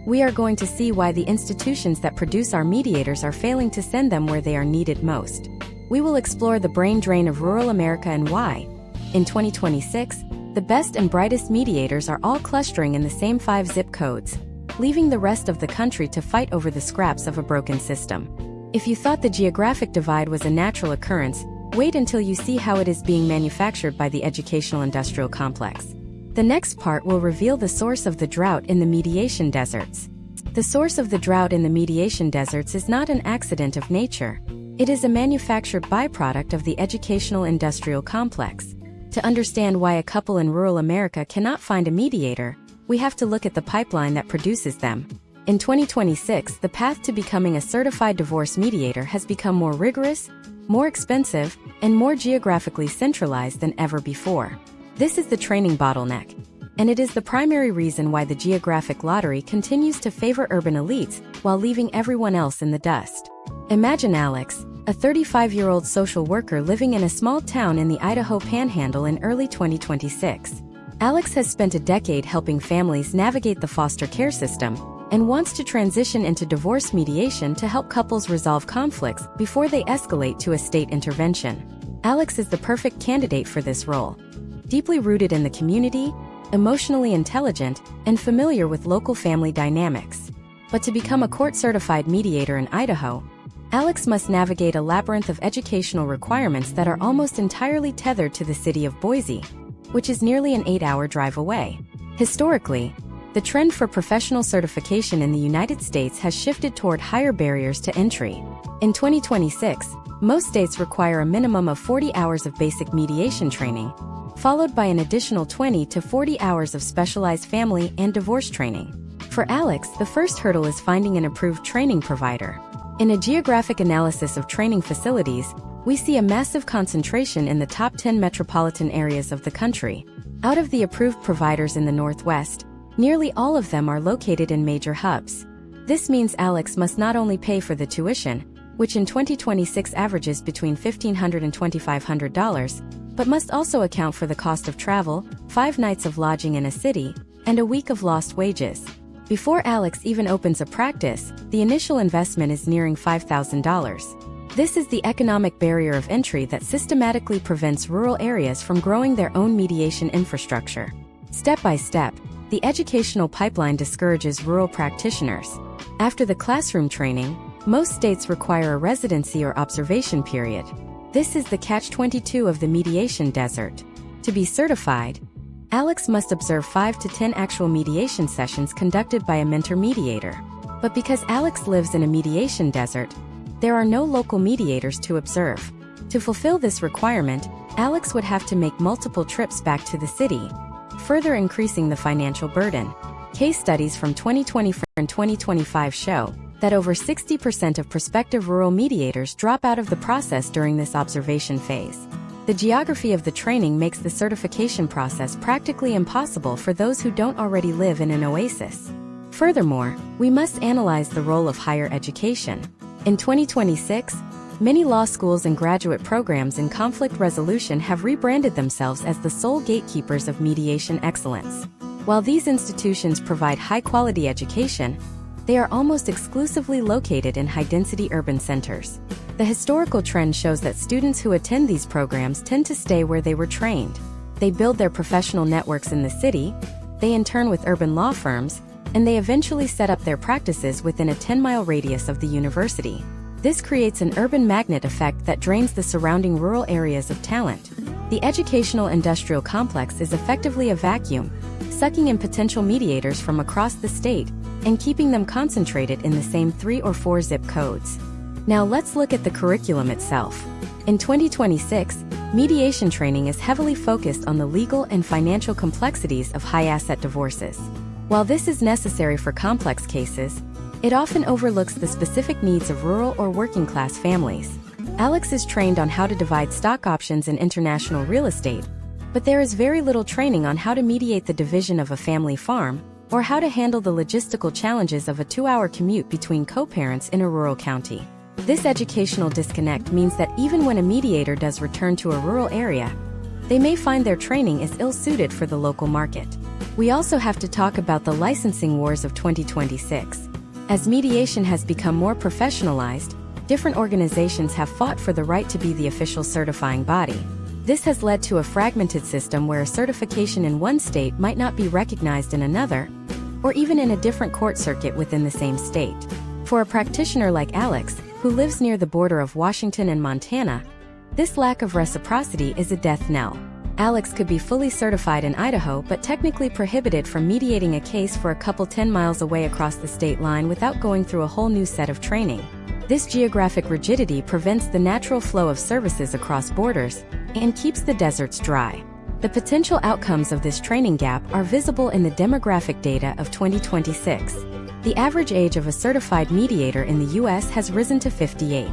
Speaker 1: We are going to see why the institutions that produce our mediators are failing to send them where they are needed most. We will explore the brain drain of rural America and why, in 2026, the best and brightest mediators are all clustering in the same 5 zip codes, leaving the rest of the country to fight over the scraps of a broken system. If you thought the geographic divide was a natural occurrence, wait until you see how it is being manufactured by the educational industrial complex. The next part will reveal the source of the drought in the mediation deserts. The source of the drought in the mediation deserts is not an accident of nature. It is a manufactured byproduct of the educational industrial complex. To understand why a couple in rural America cannot find a mediator, we have to look at the pipeline that produces them. In 2026, the path to becoming a certified divorce mediator has become more rigorous, more expensive, and more geographically centralized than ever before. This is the training bottleneck, and it is the primary reason why the geographic lottery continues to favor urban elites while leaving everyone else in the dust. Imagine Alex, a 35-year-old social worker living in a small town in the Idaho Panhandle in early 2026. Alex has spent a decade helping families navigate the foster care system and wants to transition into divorce mediation to help couples resolve conflicts before they escalate to a state intervention. Alex is the perfect candidate for this role. Deeply rooted in the community, emotionally intelligent, and familiar with local family dynamics. But to become a court-certified mediator in Idaho, Alex must navigate a labyrinth of educational requirements that are almost entirely tethered to the city of Boise, which is nearly an 8-hour drive away. Historically, the trend for professional certification in the United States has shifted toward higher barriers to entry. In 2026, most states require a minimum of 40 hours of basic mediation training, followed by an additional 20 to 40 hours of specialized family and divorce training. For Alex, the first hurdle is finding an approved training provider. In a geographic analysis of training facilities, we see a massive concentration in the top 10 metropolitan areas of the country. Out of the approved providers in the Northwest, nearly all of them are located in major hubs. This means Alex must not only pay for the tuition, which in 2026 averages between $1,500 and $2,500, but must also account for the cost of travel, 5 nights of lodging in a city, and a week of lost wages. Before Alex even opens a practice, the initial investment is nearing $5,000. This is the economic barrier of entry that systematically prevents rural areas from growing their own mediation infrastructure. Step by step, the educational pipeline discourages rural practitioners. After the classroom training, most states require a residency or observation period. This is the catch-22 of the mediation desert. To be certified, Alex must observe 5 to 10 actual mediation sessions conducted by a mentor mediator. But because Alex lives in a mediation desert, there are no local mediators to observe. To fulfill this requirement, Alex would have to make multiple trips back to the city, further increasing the financial burden. Case studies from 2024 and 2025 show that over 60% of prospective rural mediators drop out of the process during this observation phase. The geography of the training makes the certification process practically impossible for those who don't already live in an oasis. Furthermore, we must analyze the role of higher education. In 2026, many law schools and graduate programs in conflict resolution have rebranded themselves as the sole gatekeepers of mediation excellence. While these institutions provide high-quality education, they are almost exclusively located in high-density urban centers. The historical trend shows that students who attend these programs tend to stay where they were trained. They build their professional networks in the city, they intern with urban law firms, and they eventually set up their practices within a 10-mile radius of the university. This creates an urban magnet effect that drains the surrounding rural areas of talent. The educational industrial complex is effectively a vacuum, sucking in potential mediators from across the state and keeping them concentrated in the same 3 or 4 zip codes. Now let's look at the curriculum itself. In 2026, mediation training is heavily focused on the legal and financial complexities of high-asset divorces. While this is necessary for complex cases, it often overlooks the specific needs of rural or working-class families. Alex is trained on how to divide stock options in international real estate, but there is very little training on how to mediate the division of a family farm, or how to handle the logistical challenges of a 2-hour commute between co-parents in a rural county. This educational disconnect means that even when a mediator does return to a rural area, they may find their training is ill-suited for the local market. We also have to talk about the licensing wars of 2026. As mediation has become more professionalized, different organizations have fought for the right to be the official certifying body. This has led to a fragmented system where a certification in one state might not be recognized in another, or even in a different court circuit within the same state. For a practitioner like Alex, who lives near the border of Washington and Montana, this lack of reciprocity is a death knell. Alex could be fully certified in Idaho but technically prohibited from mediating a case for a couple 10 miles away across the state line without going through a whole new set of training. This geographic rigidity prevents the natural flow of services across borders and keeps the deserts dry. The potential outcomes of this training gap are visible in the demographic data of 2026. The average age of a certified mediator in the U.S. has risen to 58.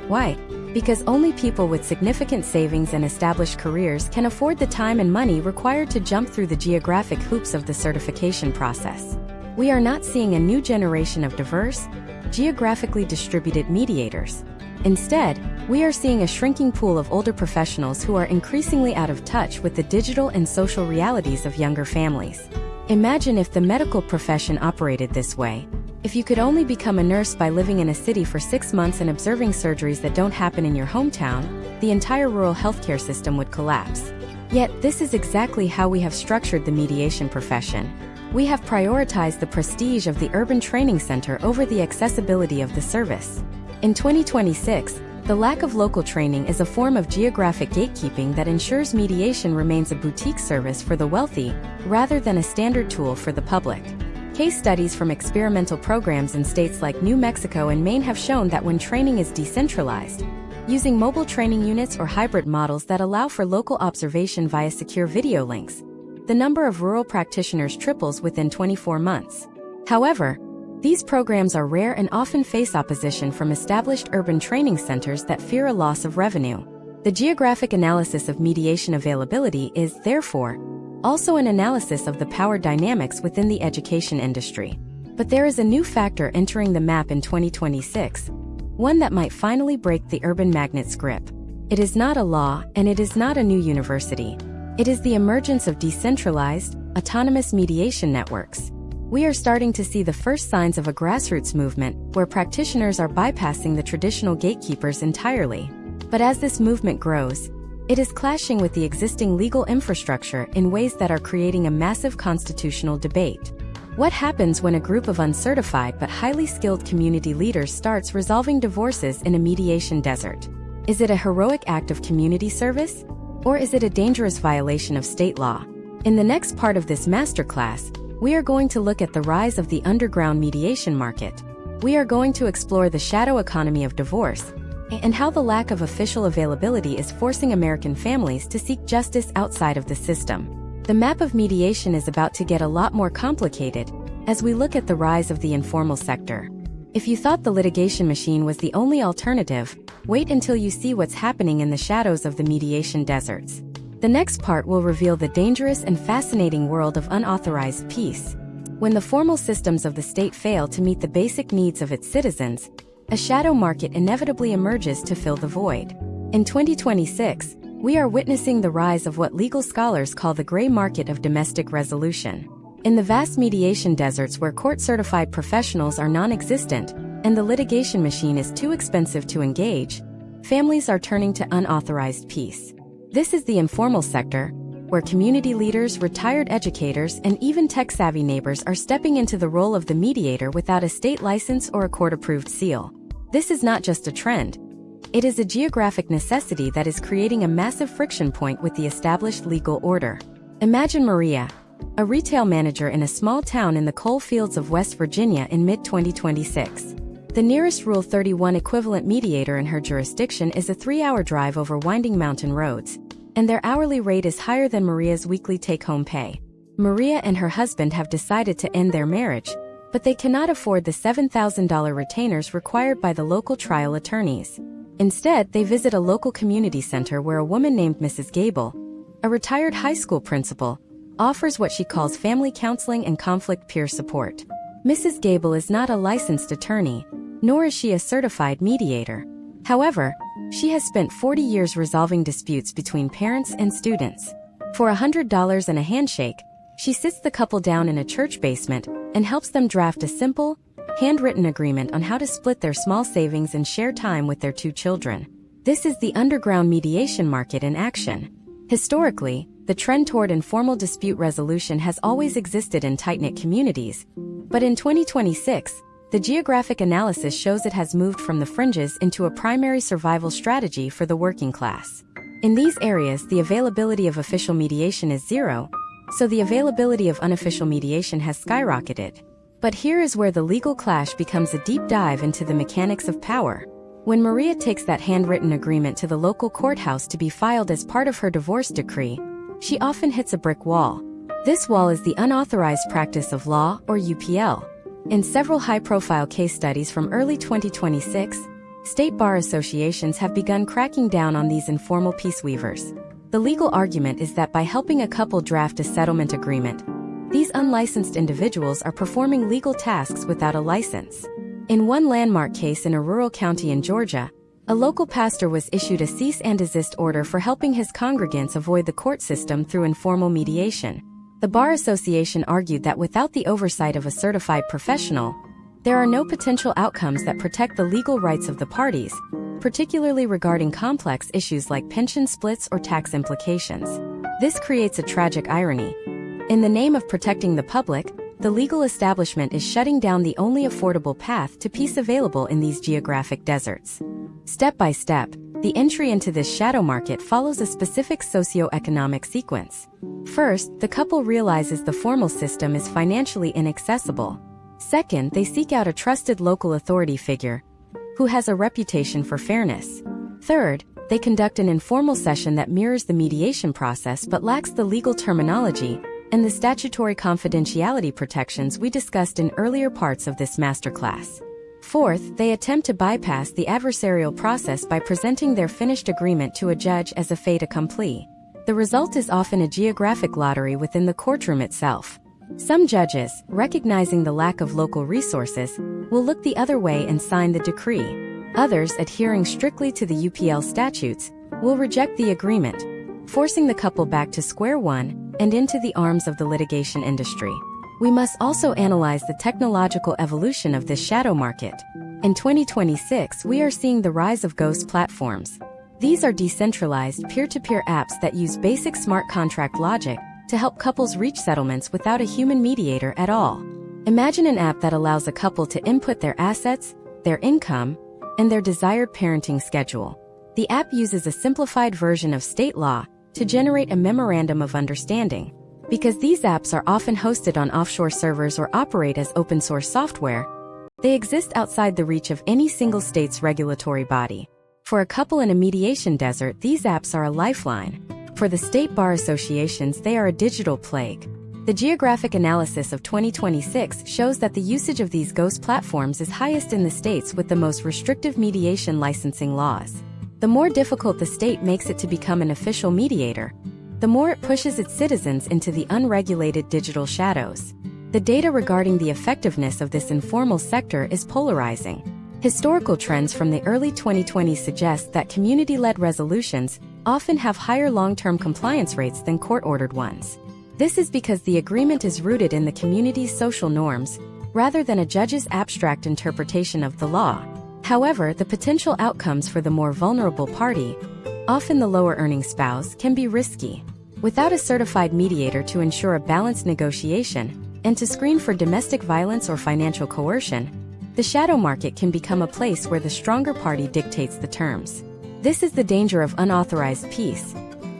Speaker 1: Why? Because only people with significant savings and established careers can afford the time and money required to jump through the geographic hoops of the certification process. We are not seeing a new generation of diverse, geographically distributed mediators. Instead, we are seeing a shrinking pool of older professionals who are increasingly out of touch with the digital and social realities of younger families. Imagine if the medical profession operated this way. If you could only become a nurse by living in a city for 6 months and observing surgeries that don't happen in your hometown, the entire rural healthcare system would collapse. Yet, this is exactly how we have structured the mediation profession. We have prioritized the prestige of the urban training center over the accessibility of the service. In 2026, the lack of local training is a form of geographic gatekeeping that ensures mediation remains a boutique service for the wealthy, rather than a standard tool for the public. Case studies from experimental programs in states like New Mexico and Maine have shown that when training is decentralized, using mobile training units or hybrid models that allow for local observation via secure video links, the number of rural practitioners triples within 24 months. However, these programs are rare and often face opposition from established urban training centers that fear a loss of revenue. The geographic analysis of mediation availability is, therefore, also an analysis of the power dynamics within the education industry. But there is a new factor entering the map in 2026, one that might finally break the urban magnet's grip. It is not a law, and it is not a new university. It is the emergence of decentralized, autonomous mediation networks. We are starting to see the first signs of a grassroots movement where practitioners are bypassing the traditional gatekeepers entirely. But as this movement grows, it is clashing with the existing legal infrastructure in ways that are creating a massive constitutional debate. What happens when a group of uncertified but highly skilled community leaders starts resolving divorces in a mediation desert? Is it a heroic act of community service? Or is it a dangerous violation of state law? In the next part of this masterclass, we are going to look at the rise of the underground mediation market. We are going to explore the shadow economy of divorce and how the lack of official availability is forcing American families to seek justice outside of the system. The map of mediation is about to get a lot more complicated as we look at the rise of the informal sector. If you thought the litigation machine was the only alternative, wait until you see what's happening in the shadows of the mediation deserts. The next part will reveal the dangerous and fascinating world of unauthorized peace. When the formal systems of the state fail to meet the basic needs of its citizens, a shadow market inevitably emerges to fill the void. In 2026, we are witnessing the rise of what legal scholars call the gray market of domestic resolution. In the vast mediation deserts where court-certified professionals are non-existent and the litigation machine is too expensive to engage, families are turning to unauthorized peace. This is the informal sector, where community leaders, retired educators, and even tech-savvy neighbors are stepping into the role of the mediator without a state license or a court-approved seal. This is not just a trend. It is a geographic necessity that is creating a massive friction point with the established legal order. Imagine Maria, a retail manager in a small town in the coal fields of West Virginia in mid-2026. The nearest Rule 31 equivalent mediator in her jurisdiction is a 3-hour drive over winding mountain roads, and their hourly rate is higher than Maria's weekly take-home pay. Maria and her husband have decided to end their marriage, but they cannot afford the $7,000 retainers required by the local trial attorneys. Instead, they visit a local community center where a woman named Mrs. Gable, a retired high school principal, offers what she calls family counseling and conflict peer support. Mrs. Gable is not a licensed attorney, nor is she a certified mediator. However, she has spent 40 years resolving disputes between parents and students. For $100 and a handshake, she sits the couple down in a church basement and helps them draft a simple, handwritten agreement on how to split their small savings and share time with their 2 children. This is the underground mediation market in action. Historically, the trend toward informal dispute resolution has always existed in tight-knit communities, but in 2026, the Geographic analysis shows it has moved from the fringes into a primary survival strategy for the working class. In these areas, the availability of official mediation is zero, so the availability of unofficial mediation has skyrocketed. But here is where the legal clash becomes a deep dive into the mechanics of power. When Maria takes that handwritten agreement to the local courthouse to be filed as part of her divorce decree, she often hits a brick wall. This wall is the unauthorized practice of law, or UPL. In several high-profile case studies from early 2026, state bar associations have begun cracking down on these informal peace weavers. The legal argument is that by helping a couple draft a settlement agreement, these unlicensed individuals are performing legal tasks without a license. In one landmark case in a rural county in Georgia, a local pastor was issued a cease and desist order for helping his congregants avoid the court system through informal mediation. The Bar Association argued that without the oversight of a certified professional, there are no potential outcomes that protect the legal rights of the parties, particularly regarding complex issues like pension splits or tax implications. This creates a tragic irony. In the name of protecting the public, the legal establishment is shutting down the only affordable path to peace available in these geographic deserts. Step by step, the entry into this shadow market follows a specific socio-economic sequence. First, the couple realizes the formal system is financially inaccessible. Second, they seek out a trusted local authority figure who has a reputation for fairness. Third, they conduct an informal session that mirrors the mediation process but lacks the legal terminology and the statutory confidentiality protections we discussed in earlier parts of this masterclass. Fourth, they attempt to bypass the adversarial process by presenting their finished agreement to a judge as a fait accompli. The result is often a geographic lottery within the courtroom itself. Some judges, recognizing the lack of local resources, will look the other way and sign the decree. Others, adhering strictly to the UPL statutes, will reject the agreement, forcing the couple back to square one and into the arms of the litigation industry. We must also analyze the technological evolution of this shadow market. In 2026, we are seeing the rise of ghost platforms. These are decentralized, peer-to-peer apps that use basic smart contract logic to help couples reach settlements without a human mediator at all. Imagine an app that allows a couple to input their assets, their income, and their desired parenting schedule. The app uses a simplified version of state law to generate a memorandum of understanding. Because these apps are often hosted on offshore servers or operate as open-source software, they exist outside the reach of any single state's regulatory body. For a couple in a mediation desert, these apps are a lifeline. For the state bar associations, they are a digital plague. The Geographic analysis of 2026 shows that the usage of these ghost platforms is highest in the states with the most restrictive mediation licensing laws. The more difficult the state makes it to become an official mediator, the more it pushes its citizens into the unregulated digital shadows. The data regarding the effectiveness of this informal sector is polarizing. Historical trends from the early 2020s suggest that community-led resolutions often have higher long-term compliance rates than court-ordered ones. This is because the agreement is rooted in the community's social norms, rather than a judge's abstract interpretation of the law. However, the potential outcomes for the more vulnerable party, often the lower-earning spouse, can be risky. Without a certified mediator to ensure a balanced negotiation, and to screen for domestic violence or financial coercion, the shadow market can become a place where the stronger party dictates the terms. This is the danger of unauthorized peace.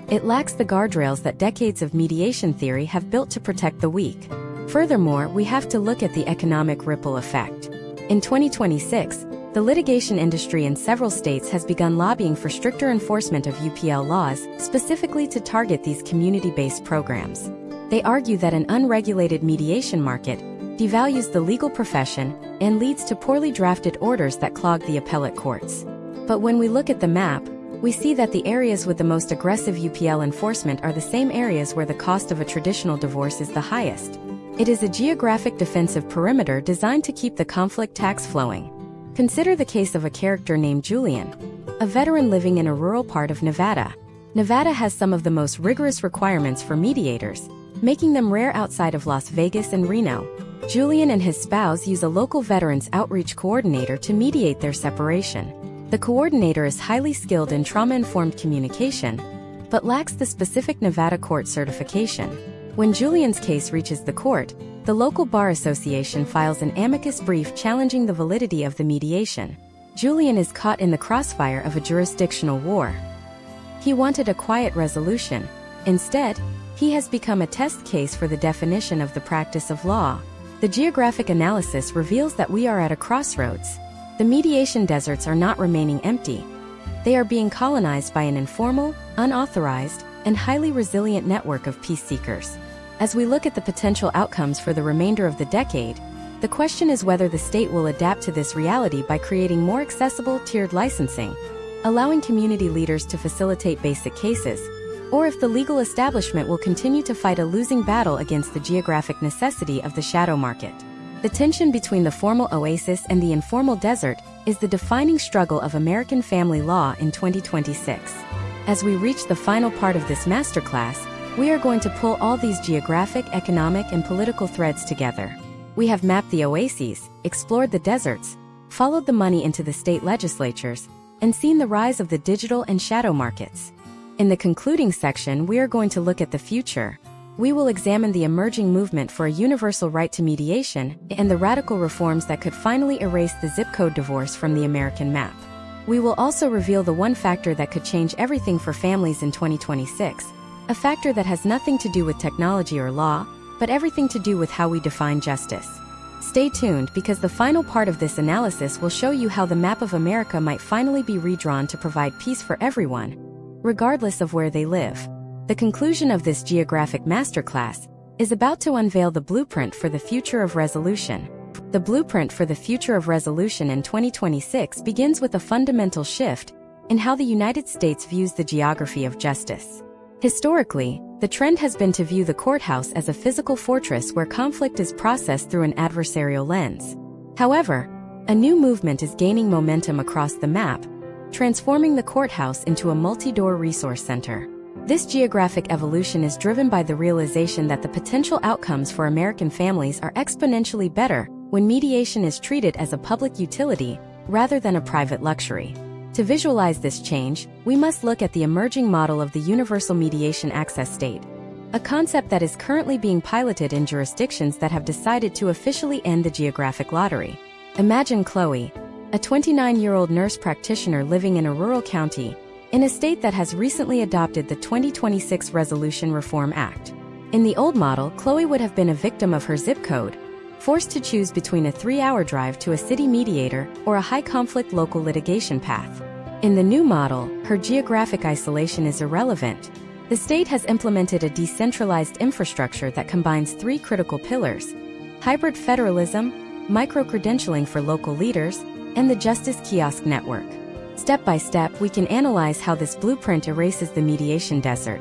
Speaker 1: It lacks the guardrails that decades of mediation theory have built to protect the weak. Furthermore, we have to look at the economic ripple effect. In 2026, the litigation industry in several states has begun lobbying for stricter enforcement of UPL laws, specifically to target these community-based programs. They argue that an unregulated mediation market devalues the legal profession and leads to poorly drafted orders that clog the appellate courts. But when we look at the map, we see that the areas with the most aggressive UPL enforcement are the same areas where the cost of a traditional divorce is the highest. It is a geographic defensive perimeter designed to keep the conflict tax flowing. Consider the case of a character named Julian, a veteran living in a rural part of Nevada. Nevada has some of the most rigorous requirements for mediators, making them rare outside of Las Vegas and Reno. Julian and his spouse use a local veterans outreach coordinator to mediate their separation. The coordinator is highly skilled in trauma-informed communication, but lacks the specific Nevada court certification. When Julian's case reaches the court, the local bar association files an amicus brief challenging the validity of the mediation. Julian is caught in the crossfire of a jurisdictional war. He wanted a quiet resolution. Instead, he has become a test case for the definition of the practice of law. The Geographic analysis reveals that we are at a crossroads. The mediation deserts are not remaining empty. They are being colonized by an informal, unauthorized, and highly resilient network of peace seekers. As we look at the potential outcomes for the remainder of the decade, the question is whether the state will adapt to this reality by creating more accessible, tiered licensing, allowing community leaders to facilitate basic cases, or if the legal establishment will continue to fight a losing battle against the geographic necessity of the shadow market. The tension between the formal oasis and the informal desert is the defining struggle of American family law in 2026. As we reach the final part of this masterclass, we are going to pull all these geographic, economic, and political threads together. We have mapped the oases, explored the deserts, followed the money into the state legislatures, and seen the rise of the digital and shadow markets. In the concluding section, we are going to look at the future. We will examine the emerging movement for a universal right to mediation and the radical reforms that could finally erase the zip code divorce from the American map. We will also reveal the one factor that could change everything for families in 2026, a factor that has nothing to do with technology or law, but everything to do with how we define justice. Stay tuned because the final part of this analysis will show you how the map of America might finally be redrawn to provide peace for everyone, regardless of where they live. The conclusion of this geographic masterclass is about to unveil the blueprint for the future of resolution. The blueprint for the future of resolution in 2026 begins with a fundamental shift in how the United States views the geography of justice. Historically, the trend has been to view the courthouse as a physical fortress where conflict is processed through an adversarial lens. However, a new movement is gaining momentum across the map, transforming the courthouse into a multi-door resource center. This geographic evolution is driven by the realization that the potential outcomes for American families are exponentially better when mediation is treated as a public utility rather than a private luxury. To visualize this change, we must look at the emerging model of the universal mediation access state, a concept that is currently being piloted in jurisdictions that have decided to officially end the geographic lottery. Imagine Chloe, a 29-year-old nurse practitioner living in a rural county, in a state that has recently adopted the 2026 Resolution Reform Act. In the old model, Chloe would have been a victim of her zip code, forced to choose between a 3-hour drive to a city mediator or a high-conflict local litigation path. In the new model, her geographic isolation is irrelevant. The state has implemented a decentralized infrastructure that combines 3 critical pillars: hybrid federalism, micro-credentialing for local leaders, and the Justice Kiosk Network. Step by step, we can analyze how this blueprint erases the mediation desert.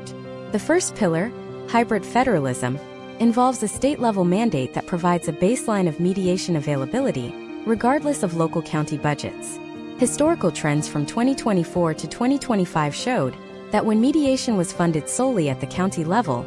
Speaker 1: The first pillar, hybrid federalism, involves a state-level mandate that provides a baseline of mediation availability, regardless of local county budgets. Historical trends from 2024 to 2025 showed that when mediation was funded solely at the county level,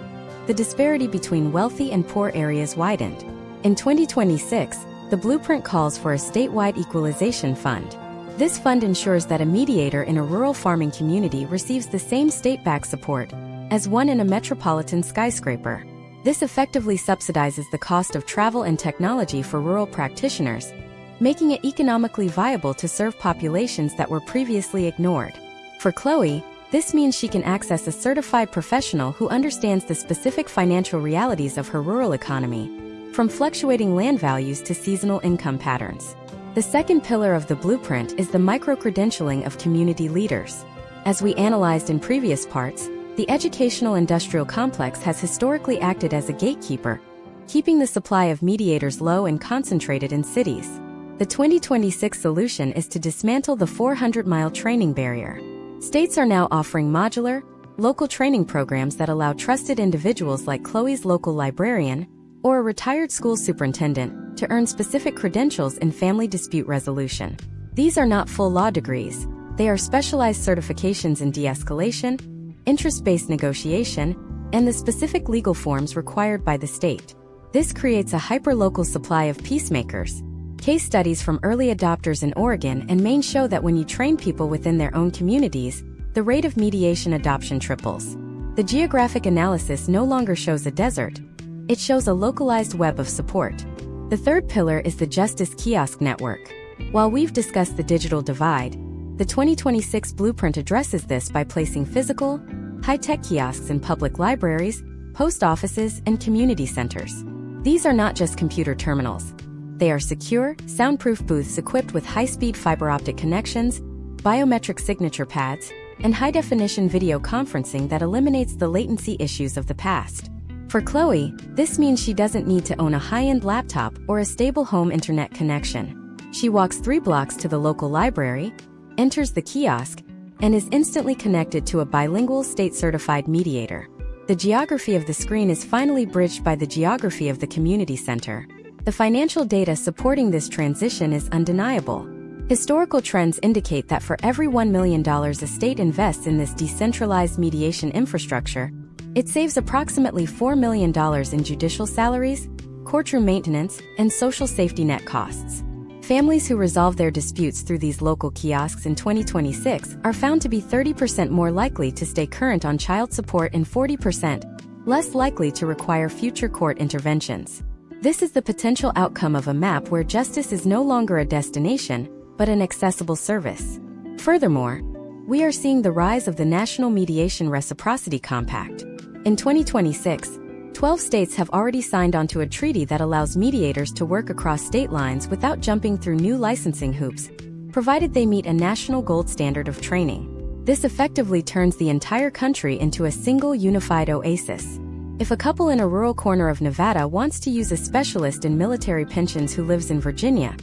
Speaker 1: the disparity between wealthy and poor areas widened. In 2026, the blueprint calls for a statewide equalization fund. This fund ensures that a mediator in a rural farming community receives the same state-backed support as one in a metropolitan skyscraper. This effectively subsidizes the cost of travel and technology for rural practitioners, making it economically viable to serve populations that were previously ignored. For Chloe, this means she can access a certified professional who understands the specific financial realities of her rural economy, from fluctuating land values to seasonal income patterns. The second pillar of the blueprint is the micro-credentialing of community leaders. As we analyzed in previous parts, the educational industrial complex has historically acted as a gatekeeper, keeping the supply of mediators low and concentrated in cities. The 2026 solution is to dismantle the 400-mile training barrier. States are now offering modular, local training programs that allow trusted individuals like Chloe's local librarian or a retired school superintendent to earn specific credentials in family dispute resolution. These are not full law degrees. They are specialized certifications in de-escalation, interest-based negotiation, and the specific legal forms required by the state. This creates a hyper-local supply of peacemakers. Case studies from early adopters in Oregon and Maine show that when you train people within their own communities, the rate of mediation adoption triples. The geographic analysis no longer shows a desert. It shows a localized web of support. The third pillar is the Justice Kiosk Network. While we've discussed the digital divide, the 2026 blueprint addresses this by placing physical, high-tech kiosks in public libraries, post offices, and community centers. These are not just computer terminals. They are secure, soundproof booths equipped with high-speed fiber optic connections, biometric signature pads, and high-definition video conferencing that eliminates the latency issues of the past. For Chloe, this means she doesn't need to own a high-end laptop or a stable home internet connection. She walks 3 blocks to the local library, enters the kiosk, and is instantly connected to a bilingual state-certified mediator. The geography of the screen is finally bridged by the geography of the community center. The financial data supporting this transition is undeniable. Historical trends indicate that for every $1 million a state invests in this decentralized mediation infrastructure, it saves approximately $4 million in judicial salaries, courtroom maintenance, and social safety net costs. Families who resolve their disputes through these local kiosks in 2026 are found to be 30% more likely to stay current on child support and 40% less likely to require future court interventions. This is the potential outcome of a map where justice is no longer a destination, but an accessible service. Furthermore, we are seeing the rise of the National Mediation Reciprocity Compact. In 2026, 12 states have already signed onto a treaty that allows mediators to work across state lines without jumping through new licensing hoops, provided they meet a national gold standard of training. This effectively turns the entire country into a single unified oasis. If a couple in a rural corner of Nevada wants to use a specialist in military pensions who lives in Virginia,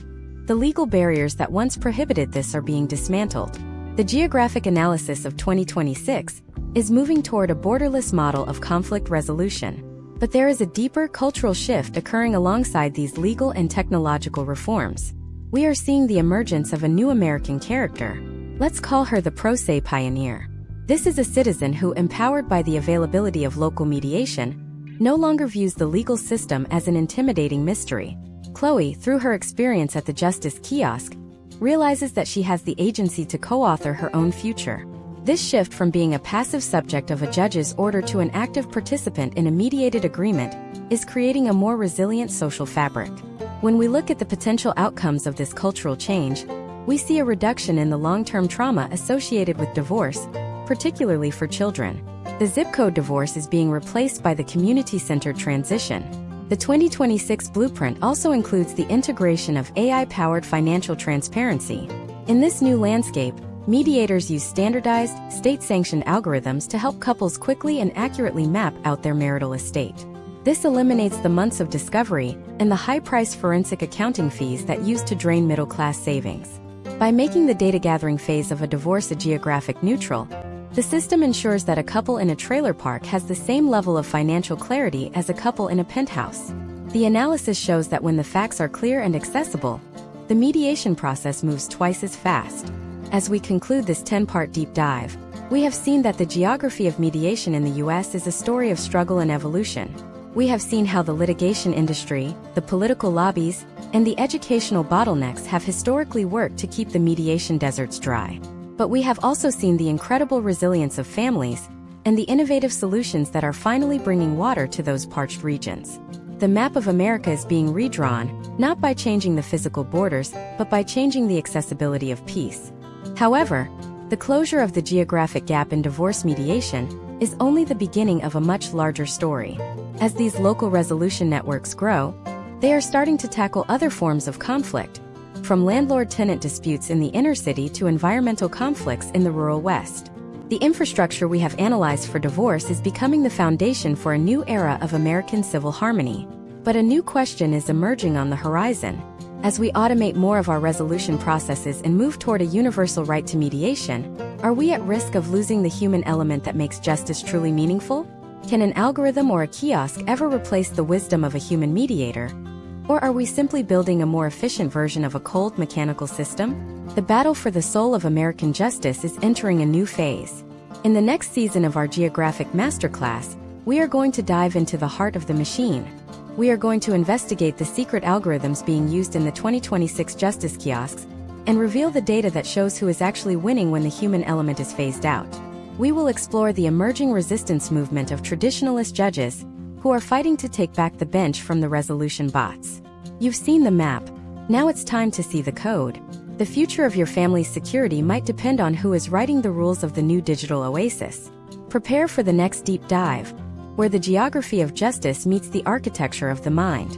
Speaker 1: the legal barriers that once prohibited this are being dismantled. The geographic analysis of 2026 is moving toward a borderless model of conflict resolution. But there is a deeper cultural shift occurring alongside these legal and technological reforms. We are seeing the emergence of a new American character. Let's call her the pro se pioneer. This is a citizen who, empowered by the availability of local mediation, no longer views the legal system as an intimidating mystery. Chloe, through her experience at the Justice Kiosk, realizes that she has the agency to co-author her own future. This shift from being a passive subject of a judge's order to an active participant in a mediated agreement is creating a more resilient social fabric. When we look at the potential outcomes of this cultural change, we see a reduction in the long-term trauma associated with divorce, particularly for children. The zip code divorce is being replaced by the community-centered transition. The 2026 blueprint also includes the integration of AI-powered financial transparency. In this new landscape, mediators use standardized, state-sanctioned algorithms to help couples quickly and accurately map out their marital estate. This eliminates the months of discovery and the high-priced forensic accounting fees that used to drain middle-class savings. By making the data-gathering phase of a divorce a geographic neutral, the system ensures that a couple in a trailer park has the same level of financial clarity as a couple in a penthouse. The analysis shows that when the facts are clear and accessible, the mediation process moves twice as fast. As we conclude this 10-part deep dive, we have seen that the geography of mediation in the U.S. is a story of struggle and evolution. We have seen how the litigation industry, the political lobbies, and the educational bottlenecks have historically worked to keep the mediation deserts dry. But we have also seen the incredible resilience of families and the innovative solutions that are finally bringing water to those parched regions. The map of America is being redrawn, not by changing the physical borders, but by changing the accessibility of peace. However, the closure of the geographic gap in divorce mediation is only the beginning of a much larger story. As these local resolution networks grow, they are starting to tackle other forms of conflict, from landlord-tenant disputes in the inner city to environmental conflicts in the rural West. The infrastructure we have analyzed for divorce is becoming the foundation for a new era of American civil harmony. But a new question is emerging on the horizon. As we automate more of our resolution processes and move toward a universal right to mediation, are we at risk of losing the human element that makes justice truly meaningful? Can an algorithm or a kiosk ever replace the wisdom of a human mediator? Or are we simply building a more efficient version of a cold, mechanical system? The battle for the soul of American justice is entering a new phase. In the next season of our Geographic Masterclass, we are going to dive into the heart of the machine. We are going to investigate the secret algorithms being used in the 2026 Justice Kiosks and reveal the data that shows who is actually winning when the human element is phased out. We will explore the emerging resistance movement of traditionalist judges who are fighting to take back the bench from the resolution bots. You've seen the map. Now it's time to see the code. The future of your family's security might depend on who is writing the rules of the new digital oasis. Prepare for the next deep dive, where the geography of justice meets the architecture of the mind.